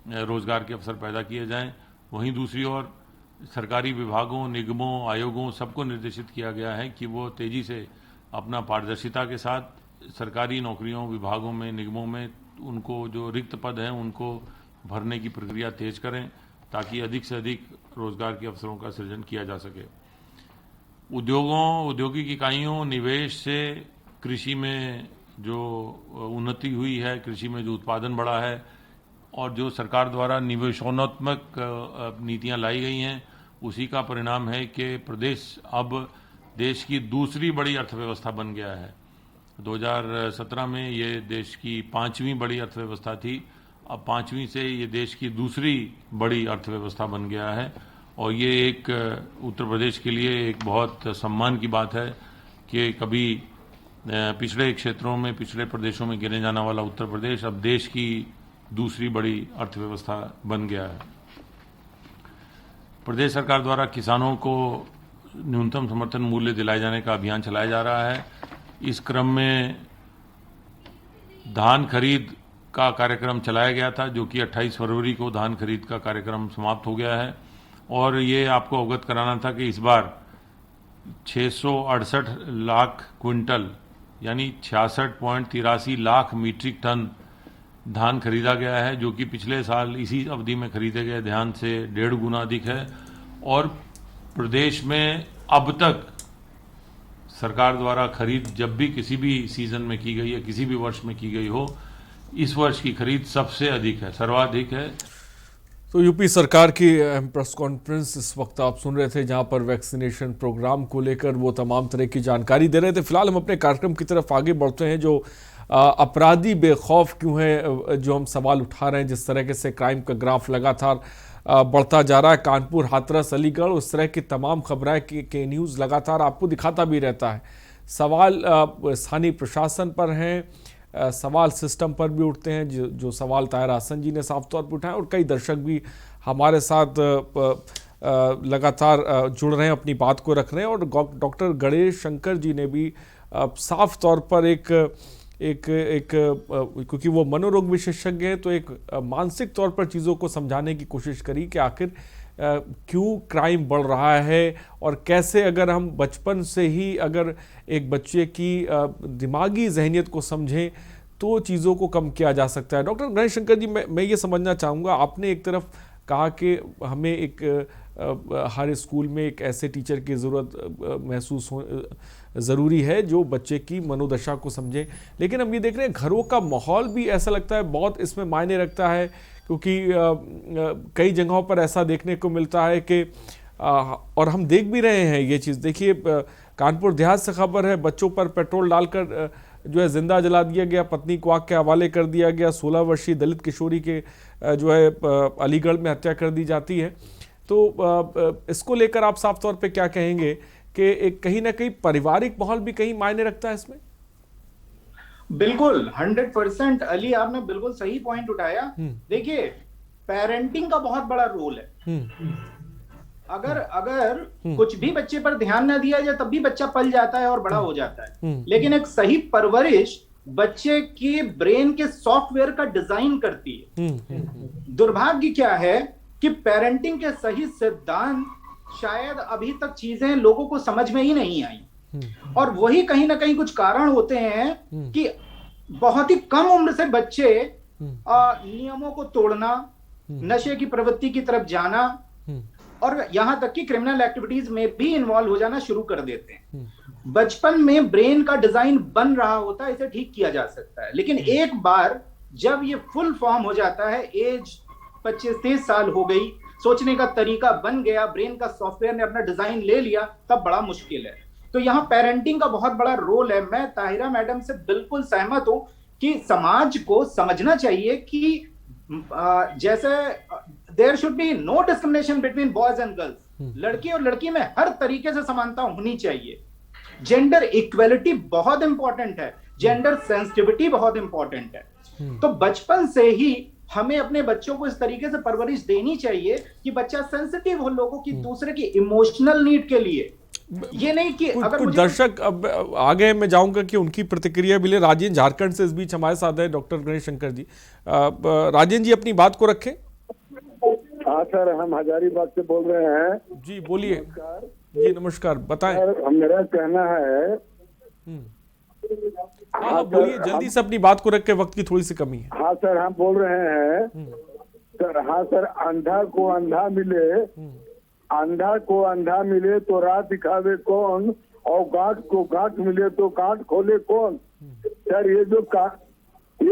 रोजगार के अवसर पैदा किए जाएं। वहीं दूसरी ओर सरकारी विभागों, निगमों, आयोगों सबको निर्देशित किया गया है कि वो तेजी से अपना पारदर्शिता के साथ सरकारी नौकरियों, विभागों में, निगमों में उनको जो रिक्त पद हैं उनको भरने की प्रक्रिया तेज करें ताकि अधिक से अधिक रोजगार के अवसरों का सृजन किया जा सके। उद्योगों, औद्योगिक इकाइयों, निवेश से कृषि में जो उन्नति हुई है, कृषि में जो उत्पादन बढ़ा है और जो सरकार द्वारा निवेशोन्मुख नीतियां लाई गई हैं, उसी का परिणाम है कि प्रदेश अब देश की दूसरी बड़ी अर्थव्यवस्था बन गया है। 2017 में ये देश की 5वीं बड़ी अर्थव्यवस्था थी, अब 5वीं से ये देश की दूसरी बड़ी अर्थव्यवस्था बन गया है और ये एक उत्तर प्रदेश के लिए एक बहुत सम्मान की बात है कि कभी पिछड़े क्षेत्रों में, पिछड़े प्रदेशों में गिने जाने वाला उत्तर प्रदेश अब देश की दूसरी बड़ी अर्थव्यवस्था बन गया है। प्रदेश सरकार द्वारा किसानों को न्यूनतम समर्थन मूल्य दिलाए जाने का अभियान चलाया जा रहा है। इस क्रम में धान खरीद का कार्यक्रम चलाया गया था, जो कि 28 फरवरी को धान खरीद का कार्यक्रम समाप्त हो गया है और ये आपको अवगत कराना था कि इस बार 668 लाख क्विंटल यानी 66.83 लाख मीट्रिक टन धान खरीदा गया है, जो कि पिछले साल इसी अवधि में खरीदे गए धान से 1.5 गुना अधिक है। और प्रदेश में अब तक सरकार द्वारा खरीद जब भी किसी भी सीजन में की गई है, किसी भी वर्ष में की गई हो, इस वर्ष की खरीद सबसे अधिक है, सर्वाधिक है। तो यूपी सरकार की प्रेस कॉन्फ्रेंस इस वक्त आप सुन रहे थे, जहां पर वैक्सीनेशन प्रोग्राम को लेकर वो तमाम तरह की जानकारी दे रहे थे। फिलहाल हम अपने कार्यक्रम की तरफ आगे बढ़ते हैं। जो अपराधी बेखौफ क्यों है, जो हम सवाल उठा रहे हैं, जिस तरह से क्राइम का ग्राफ लगातार बढ़ता जा रहा है, कानपुर, हाथरस, अलीगढ़, उस तरह की तमाम खबरें के न्यूज़ लगातार आपको दिखाता भी रहता है। सवाल स्थानीय प्रशासन पर हैं, सवाल सिस्टम पर भी उठते हैं, जो सवाल ताहिर हसन जी ने साफ तौर पर उठाए और कई दर्शक भी हमारे साथ लगातार जुड़ रहे हैं, अपनी बात को रख रहे हैं। और डॉक्टर गणेश शंकर जी ने भी साफ तौर पर क्योंकि वो मनोरोग विशेषज्ञ हैं, तो एक मानसिक तौर पर चीज़ों को समझाने की कोशिश करी कि आखिर क्यों क्राइम बढ़ रहा है और कैसे अगर हम बचपन से ही अगर एक बच्चे की दिमागी जहनियत को समझें तो चीज़ों को कम किया जा सकता है। डॉक्टर गणेश शंकर जी, मैं ये समझना चाहूँगा, आपने एक तरफ कहा कि हमें हर स्कूल में एक ऐसे टीचर की ज़रूरत महसूस हो ज़रूरी है जो बच्चे की मनोदशा को समझे, लेकिन हम ये देख रहे हैं घरों का माहौल भी ऐसा लगता है बहुत इसमें मायने रखता है, क्योंकि कई जगहों पर ऐसा देखने को मिलता है कि और हम देख भी रहे हैं ये चीज़। देखिए, कानपुर देहात से खबर है, बच्चों पर पेट्रोल डालकर जो है जिंदा जला दिया गया, पत्नी को आग के हवाले कर दिया गया, 16 वर्षीय दलित किशोरी के जो है अलीगढ़ में हत्या कर दी जाती है। तो इसको लेकर आप साफ तौर पे क्या कहेंगे कि एक कहीं ना कहीं पारिवारिक माहौल भी कहीं मायने रखता है इसमें? बिल्कुल 100% अली, आपने बिल्कुल सही पॉइंट उठाया। देखिए, पेरेंटिंग का बहुत बड़ा रोल है। अगर कुछ भी बच्चे पर ध्यान न दिया जाए तब भी बच्चा पल जाता है और बड़ा हो जाता है, लेकिन एक सही परवरिश बच्चे के ब्रेन के सॉफ्टवेयर का डिजाइन करती है। दुर्भाग्य क्या है कि पेरेंटिंग के सही सिद्धांत शायद अभी तक चीजें लोगों को समझ में ही नहीं आई, और वही कहीं ना कहीं कुछ कारण होते हैं कि बहुत ही कम उम्र से बच्चे नियमों को तोड़ना, नशे की प्रवृत्ति की तरफ जाना और यहां तक कि क्रिमिनल एक्टिविटीज में भी इन्वॉल्व हो जाना शुरू कर देते हैं। बचपन में ब्रेन का डिजाइन बन रहा होता है, इसे ठीक किया जा सकता है, लेकिन एक बार जब ये फुल फॉर्म हो जाता है, एज 25-30 साल हो गई, सोचने का तरीका बन गया, ब्रेन का सॉफ्टवेयर ने अपना डिजाइन ले लिया, तब बड़ा मुश्किल है। तो यहाँ पेरेंटिंग का बहुत बड़ा रोल है। मैं ताहिरा मैडम से बिल्कुल सहमत हूं कि समाज को समझना चाहिए कि जैसे there should be no discrimination between boys and girls, लड़की और लड़की में हर तरीके से समानता होनी चाहिए। जेंडर इक्वेलिटी बहुत इंपॉर्टेंट है, जेंडर सेंसिटिविटी बहुत इंपॉर्टेंट है। तो बचपन से ही हमें अपने बच्चों को इस तरीके से परवरिश देनी चाहिए कि बच्चा सेंसिटिव हो लोगों की, दूसरे की इमोशनल नीड के लिए। ये नहीं कि अगर कुछ दर्शक अब आगे मैं जाऊंगा कि उनकी प्रतिक्रिया भी ले। राजेंद्र झारखंड से इस बीच हमारे साथ है डॉक्टर गणेश शंकर जी। राजेंद्र जी अपनी बात को रखें। हाँ सर, हम हजारीबाग से बोल रहे हैं। जी बोलिए। जी नमस्कार, बताएं। सर मेरा कहना है, हाँ बोलिए जल्दी से अपनी बात को रख के, वक्त की थोड़ी सी कमी है। हाँ सर, हम बोल रहे हैं सर। हाँ सर, अंधा को अंधा मिले, अंधा को अंधा मिले तो राह दिखावे कौन, और गांठ को गांठ मिले तो गांठ खोले कौन। सर ये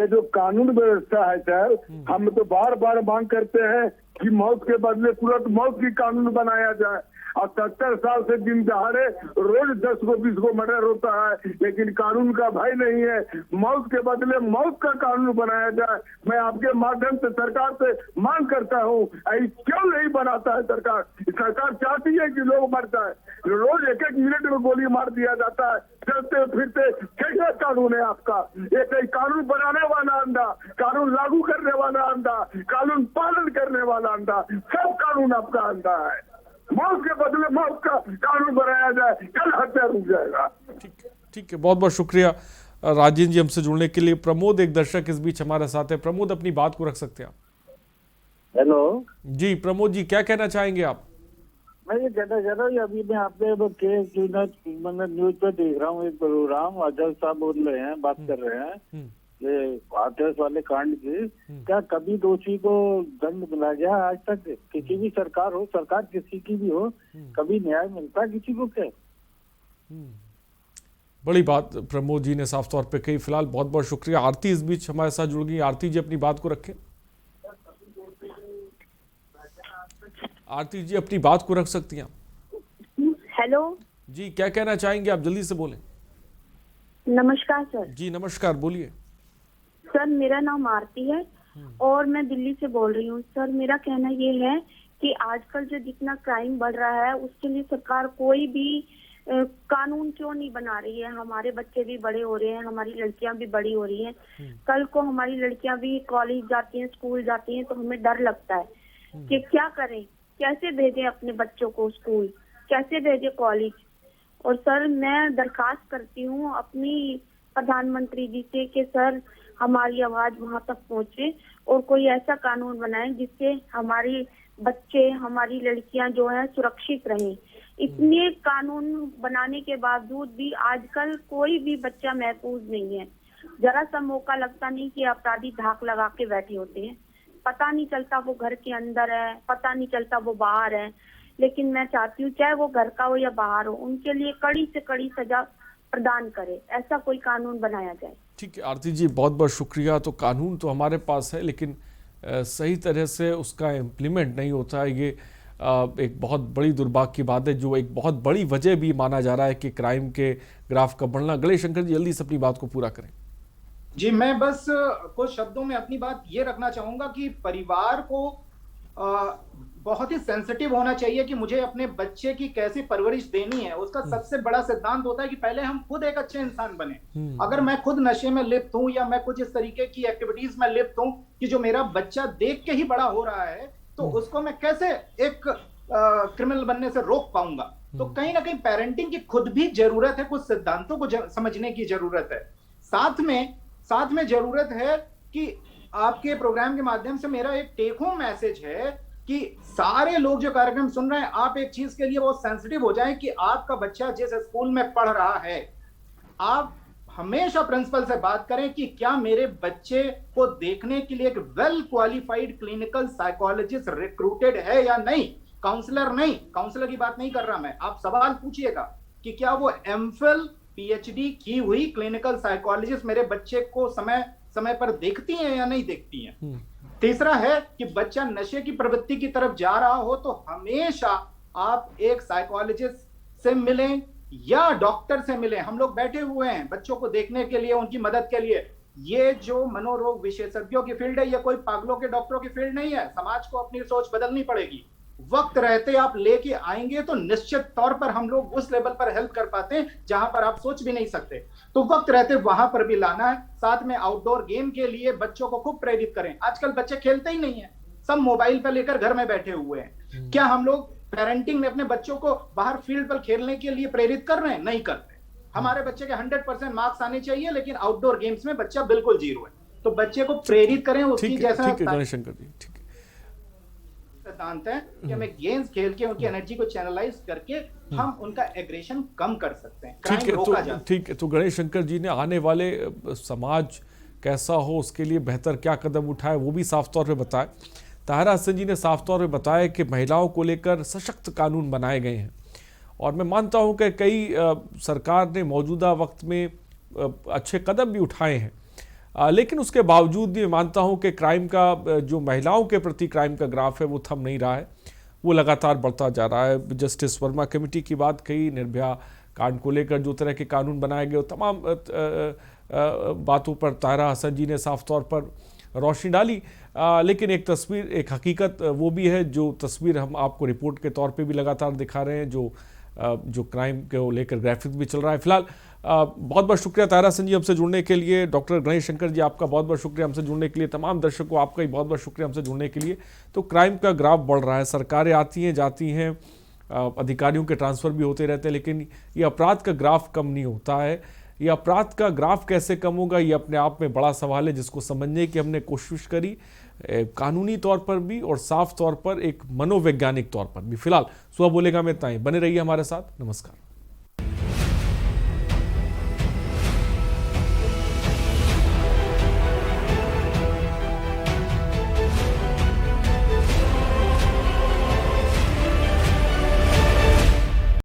जो कानून व्यवस्था है सर, हम तो बार बार मांग करते हैं कि मौत के बदले तुरंत मौत की कानून बनाया जाए। और 70 साल से दिन दहाड़े रोज 10 को 20 को मर्डर होता है, लेकिन कानून का भय नहीं है। मौत के बदले मौत का कानून बनाया जाए। मैं आपके माध्यम से सरकार से मांग करता हूँ, क्यों नहीं बनाता है सरकार? सरकार चाहती है कि लोग मर जाए, रोज 1-1 मिनट में गोली मार दिया जाता है। चलते फिरते कैसा कानून है आपका? एक कानून बनाने वाला अंधा, कानून लागू करने वाला अंधा, कानून पालन करने वाला अंधा, सब कानून आपका अंधा है। मौत के बदले मौत का कानून बनाया जाए, कल हत्या रुक जाएगा। ठीक है, बहुत बहुत शुक्रिया राजेंद्र जी हमसे जुड़ने के लिए। प्रमोद एक दर्शक इस बीच हमारे साथ है। प्रमोद अपनी बात को रख सकते हैं आप। हेलो जी प्रमोद जी, क्या कहना चाहेंगे आप? मैं ये कहना चाह रहा हूँ, अभी मैं आपने न्यूज पे देख रहा हूँ एक प्रोग्राम, अजय साहब बोल रहे हैं, बात कर रहे हैं ये हाथरस वाले कांड की। क्या कभी दोषी को दंड मिला गया आज तक? किसी भी सरकार हो, सरकार किसी की भी हो, कभी न्याय मिलता किसी को क्या? बड़ी बात प्रमोद जी ने साफ तौर पे कही। फिलहाल बहुत बहुत शुक्रिया। आरती इस बीच हमारे साथ जुड़ गई। आरती जी अपनी बात को रखें। आरती जी अपनी बात को रख सकती हैं। हेलो जी, क्या कहना चाहेंगे आप? जल्दी से बोलें। नमस्कार सर। जी नमस्कार, बोलिए। सर मेरा नाम आरती है और मैं दिल्ली से बोल रही हूँ। सर मेरा कहना ये है कि आजकल जो जितना क्राइम बढ़ रहा है उसके लिए सरकार कोई भी कानून क्यों नहीं बना रही है? हमारे बच्चे भी बड़े हो रहे हैं, हमारी लड़कियां भी बड़ी हो रही हैं। कल को हमारी लड़कियां भी कॉलेज जाती हैं, स्कूल जाती हैं, तो हमें डर लगता है कि क्या करें, कैसे भेजें अपने बच्चों को स्कूल, कैसे भेजें कॉलेज। और सर मैं दरखास्त करती हूँ अपनी प्रधानमंत्री जी से कि सर हमारी आवाज वहाँ तक पहुँचे और कोई ऐसा कानून बनाए जिससे हमारी बच्चे, हमारी लड़कियां जो है सुरक्षित रहें। इतने कानून बनाने के बावजूद भी आजकल कोई भी बच्चा महफूज नहीं है। जरा सा मौका लगता नहीं कि अपराधी धाक लगा के बैठे होते हैं। पता नहीं चलता वो घर के अंदर है, पता नहीं चलता वो बाहर है। लेकिन मैं चाहती हूँ चाहे वो घर का हो या बाहर हो, उनके लिए कड़ी से कड़ी सजा प्रदान करे, ऐसा कोई कानून बनाया जाए। ठीक है आरती जी, बहुत बहुत शुक्रिया। तो कानून तो हमारे पास है, लेकिन सही तरह से उसका इम्प्लीमेंट नहीं होता है। ये एक बहुत बड़ी दुर्भाग्य की बात है, जो एक बहुत बड़ी वजह भी माना जा रहा है कि क्राइम के ग्राफ का बढ़ना। गणेश शंकर जी जल्दी से अपनी बात को पूरा करें। जी, मैं बस कुछ शब्दों में अपनी बात ये रखना चाहूंगा कि परिवार को बहुत ही सेंसिटिव होना चाहिए कि मुझे अपने बच्चे की कैसी परवरिश देनी है। उसका सबसे बड़ा सिद्धांत होता है कि पहले हम खुद एक अच्छे इंसान बने। अगर मैं खुद नशे में लिप्त हूं या मैं कुछ इस तरीके की एक्टिविटीज में लिप्त हूं कि जो मेरा बच्चा देख के ही बड़ा हो रहा है, तो उसको मैं कैसे एक क्रिमिनल बनने से रोक पाऊंगा। तो कहीं ना कहीं पेरेंटिंग की खुद भी जरूरत है, कुछ सिद्धांतों को समझने की जरूरत है। साथ में जरूरत है कि आपके प्रोग्राम के माध्यम से मेरा एक टेक होम मैसेज है कि सारे लोग जो कार्यक्रम सुन रहे हैं, आप एक चीज के लिए बहुत सेंसिटिव हो जाएं कि आपका बच्चा जिस स्कूल में पढ़ रहा है, आप हमेशा प्रिंसिपल से बात करें कि क्या मेरे बच्चे को देखने के लिए एक well qualified clinical psychologist recruited है या नहीं। काउंसलर नहीं, काउंसलर की बात नहीं कर रहा मैं। आप सवाल पूछिएगा कि क्या वो एमफिल पीएचडी की हुई क्लिनिकल साइकोलॉजिस्ट मेरे बच्चे को समय समय पर देखती हैं या नहीं देखती हैं। तीसरा है कि बच्चा नशे की प्रवृत्ति की तरफ जा रहा हो तो हमेशा आप एक साइकोलॉजिस्ट से मिलें या डॉक्टर से मिलें। हम लोग बैठे हुए हैं बच्चों को देखने के लिए, उनकी मदद के लिए। ये जो मनोरोग विशेषज्ञों की फील्ड है, ये कोई पागलों के डॉक्टरों की फील्ड नहीं है। समाज को अपनी सोच बदलनी पड़ेगी। वक्त रहते आप लेके आएंगे तो निश्चित तौर पर हम लोग उस लेवल पर हेल्प कर पाते हैं जहां पर आप सोच भी नहीं सकते। तो वक्त रहते वहां पर भी लाना है। साथ में आउटडोर गेम के लिए बच्चों को खूब प्रेरित करें। आजकल बच्चे खेलते ही नहीं है, सब मोबाइल पर लेकर घर में बैठे हुए हैं। क्या हम लोग पेरेंटिंग में अपने बच्चों को बाहर फील्ड पर खेलने के लिए प्रेरित कर रहे हैं? नहीं कर रहे। हमारे बच्चे के 100% मार्क्स आने चाहिए, लेकिन आउटडोर गेम्स में बच्चा बिल्कुल 0 है। तो बच्चे को प्रेरित करें उसकी जैसा गणेश शंकर जी, ठीक है, सिद्धांत है कि हमें गेम्स खेल के उनकी एनर्जी को चैनलाइज करके हम उनका एग्रेशन कम कर सकते हैं, क्राइम रोका जा सकता है। ठीक है, तो गणेश शंकर जी ने आने वाले समाज कैसा हो उसके लिए बेहतर क्या कदम उठाए वो भी साफ तौर पे बताया। ताहिरा हसन जी ने साफ तौर पे बताया कि महिलाओं को लेकर सशक्त कानून बनाए गए हैं, और मैं मानता हूं कि कई सरकार ने मौजूदा वक्त में अच्छे कदम भी उठाए हैं, लेकिन उसके बावजूद भी मैं मानता हूं कि क्राइम का जो महिलाओं के प्रति क्राइम का ग्राफ है वो थम नहीं रहा है, वो लगातार बढ़ता जा रहा है। जस्टिस वर्मा कमेटी की बात कही, निर्भया कांड को लेकर जो तरह के कानून बनाए गए तमाम बातों पर ताहिरा हसन जी ने साफ तौर पर रोशनी डाली। लेकिन एक तस्वीर, एक हकीकत वो भी है, जो तस्वीर हम आपको रिपोर्ट के तौर पे भी लगातार दिखा रहे हैं, जो क्राइम को लेकर ग्राफिक भी चल रहा है। फिलहाल बहुत बहुत शुक्रिया ताहिरा हसन जी हमसे जुड़ने के लिए। डॉक्टर गणेश शंकर जी आपका बहुत बहुत शुक्रिया हमसे जुड़ने के लिए। तमाम दर्शकों आपका ही बहुत बहुत शुक्रिया हमसे जुड़ने के लिए। तो क्राइम का ग्राफ बढ़ रहा है, सरकारें आती हैं जाती हैं, अधिकारियों के ट्रांसफ़र भी होते रहते हैं, लेकिन ये अपराध का ग्राफ कम नहीं होता है। ये अपराध का ग्राफ कैसे कम होगा, ये अपने आप में बड़ा सवाल है, जिसको समझने की हमने कोशिश करी कानूनी तौर पर भी और साफ तौर पर एक मनोवैज्ञानिक तौर पर भी। फिलहाल सुबह बोलेगा में इतना ही। बने रहिए हमारे साथ। नमस्कार।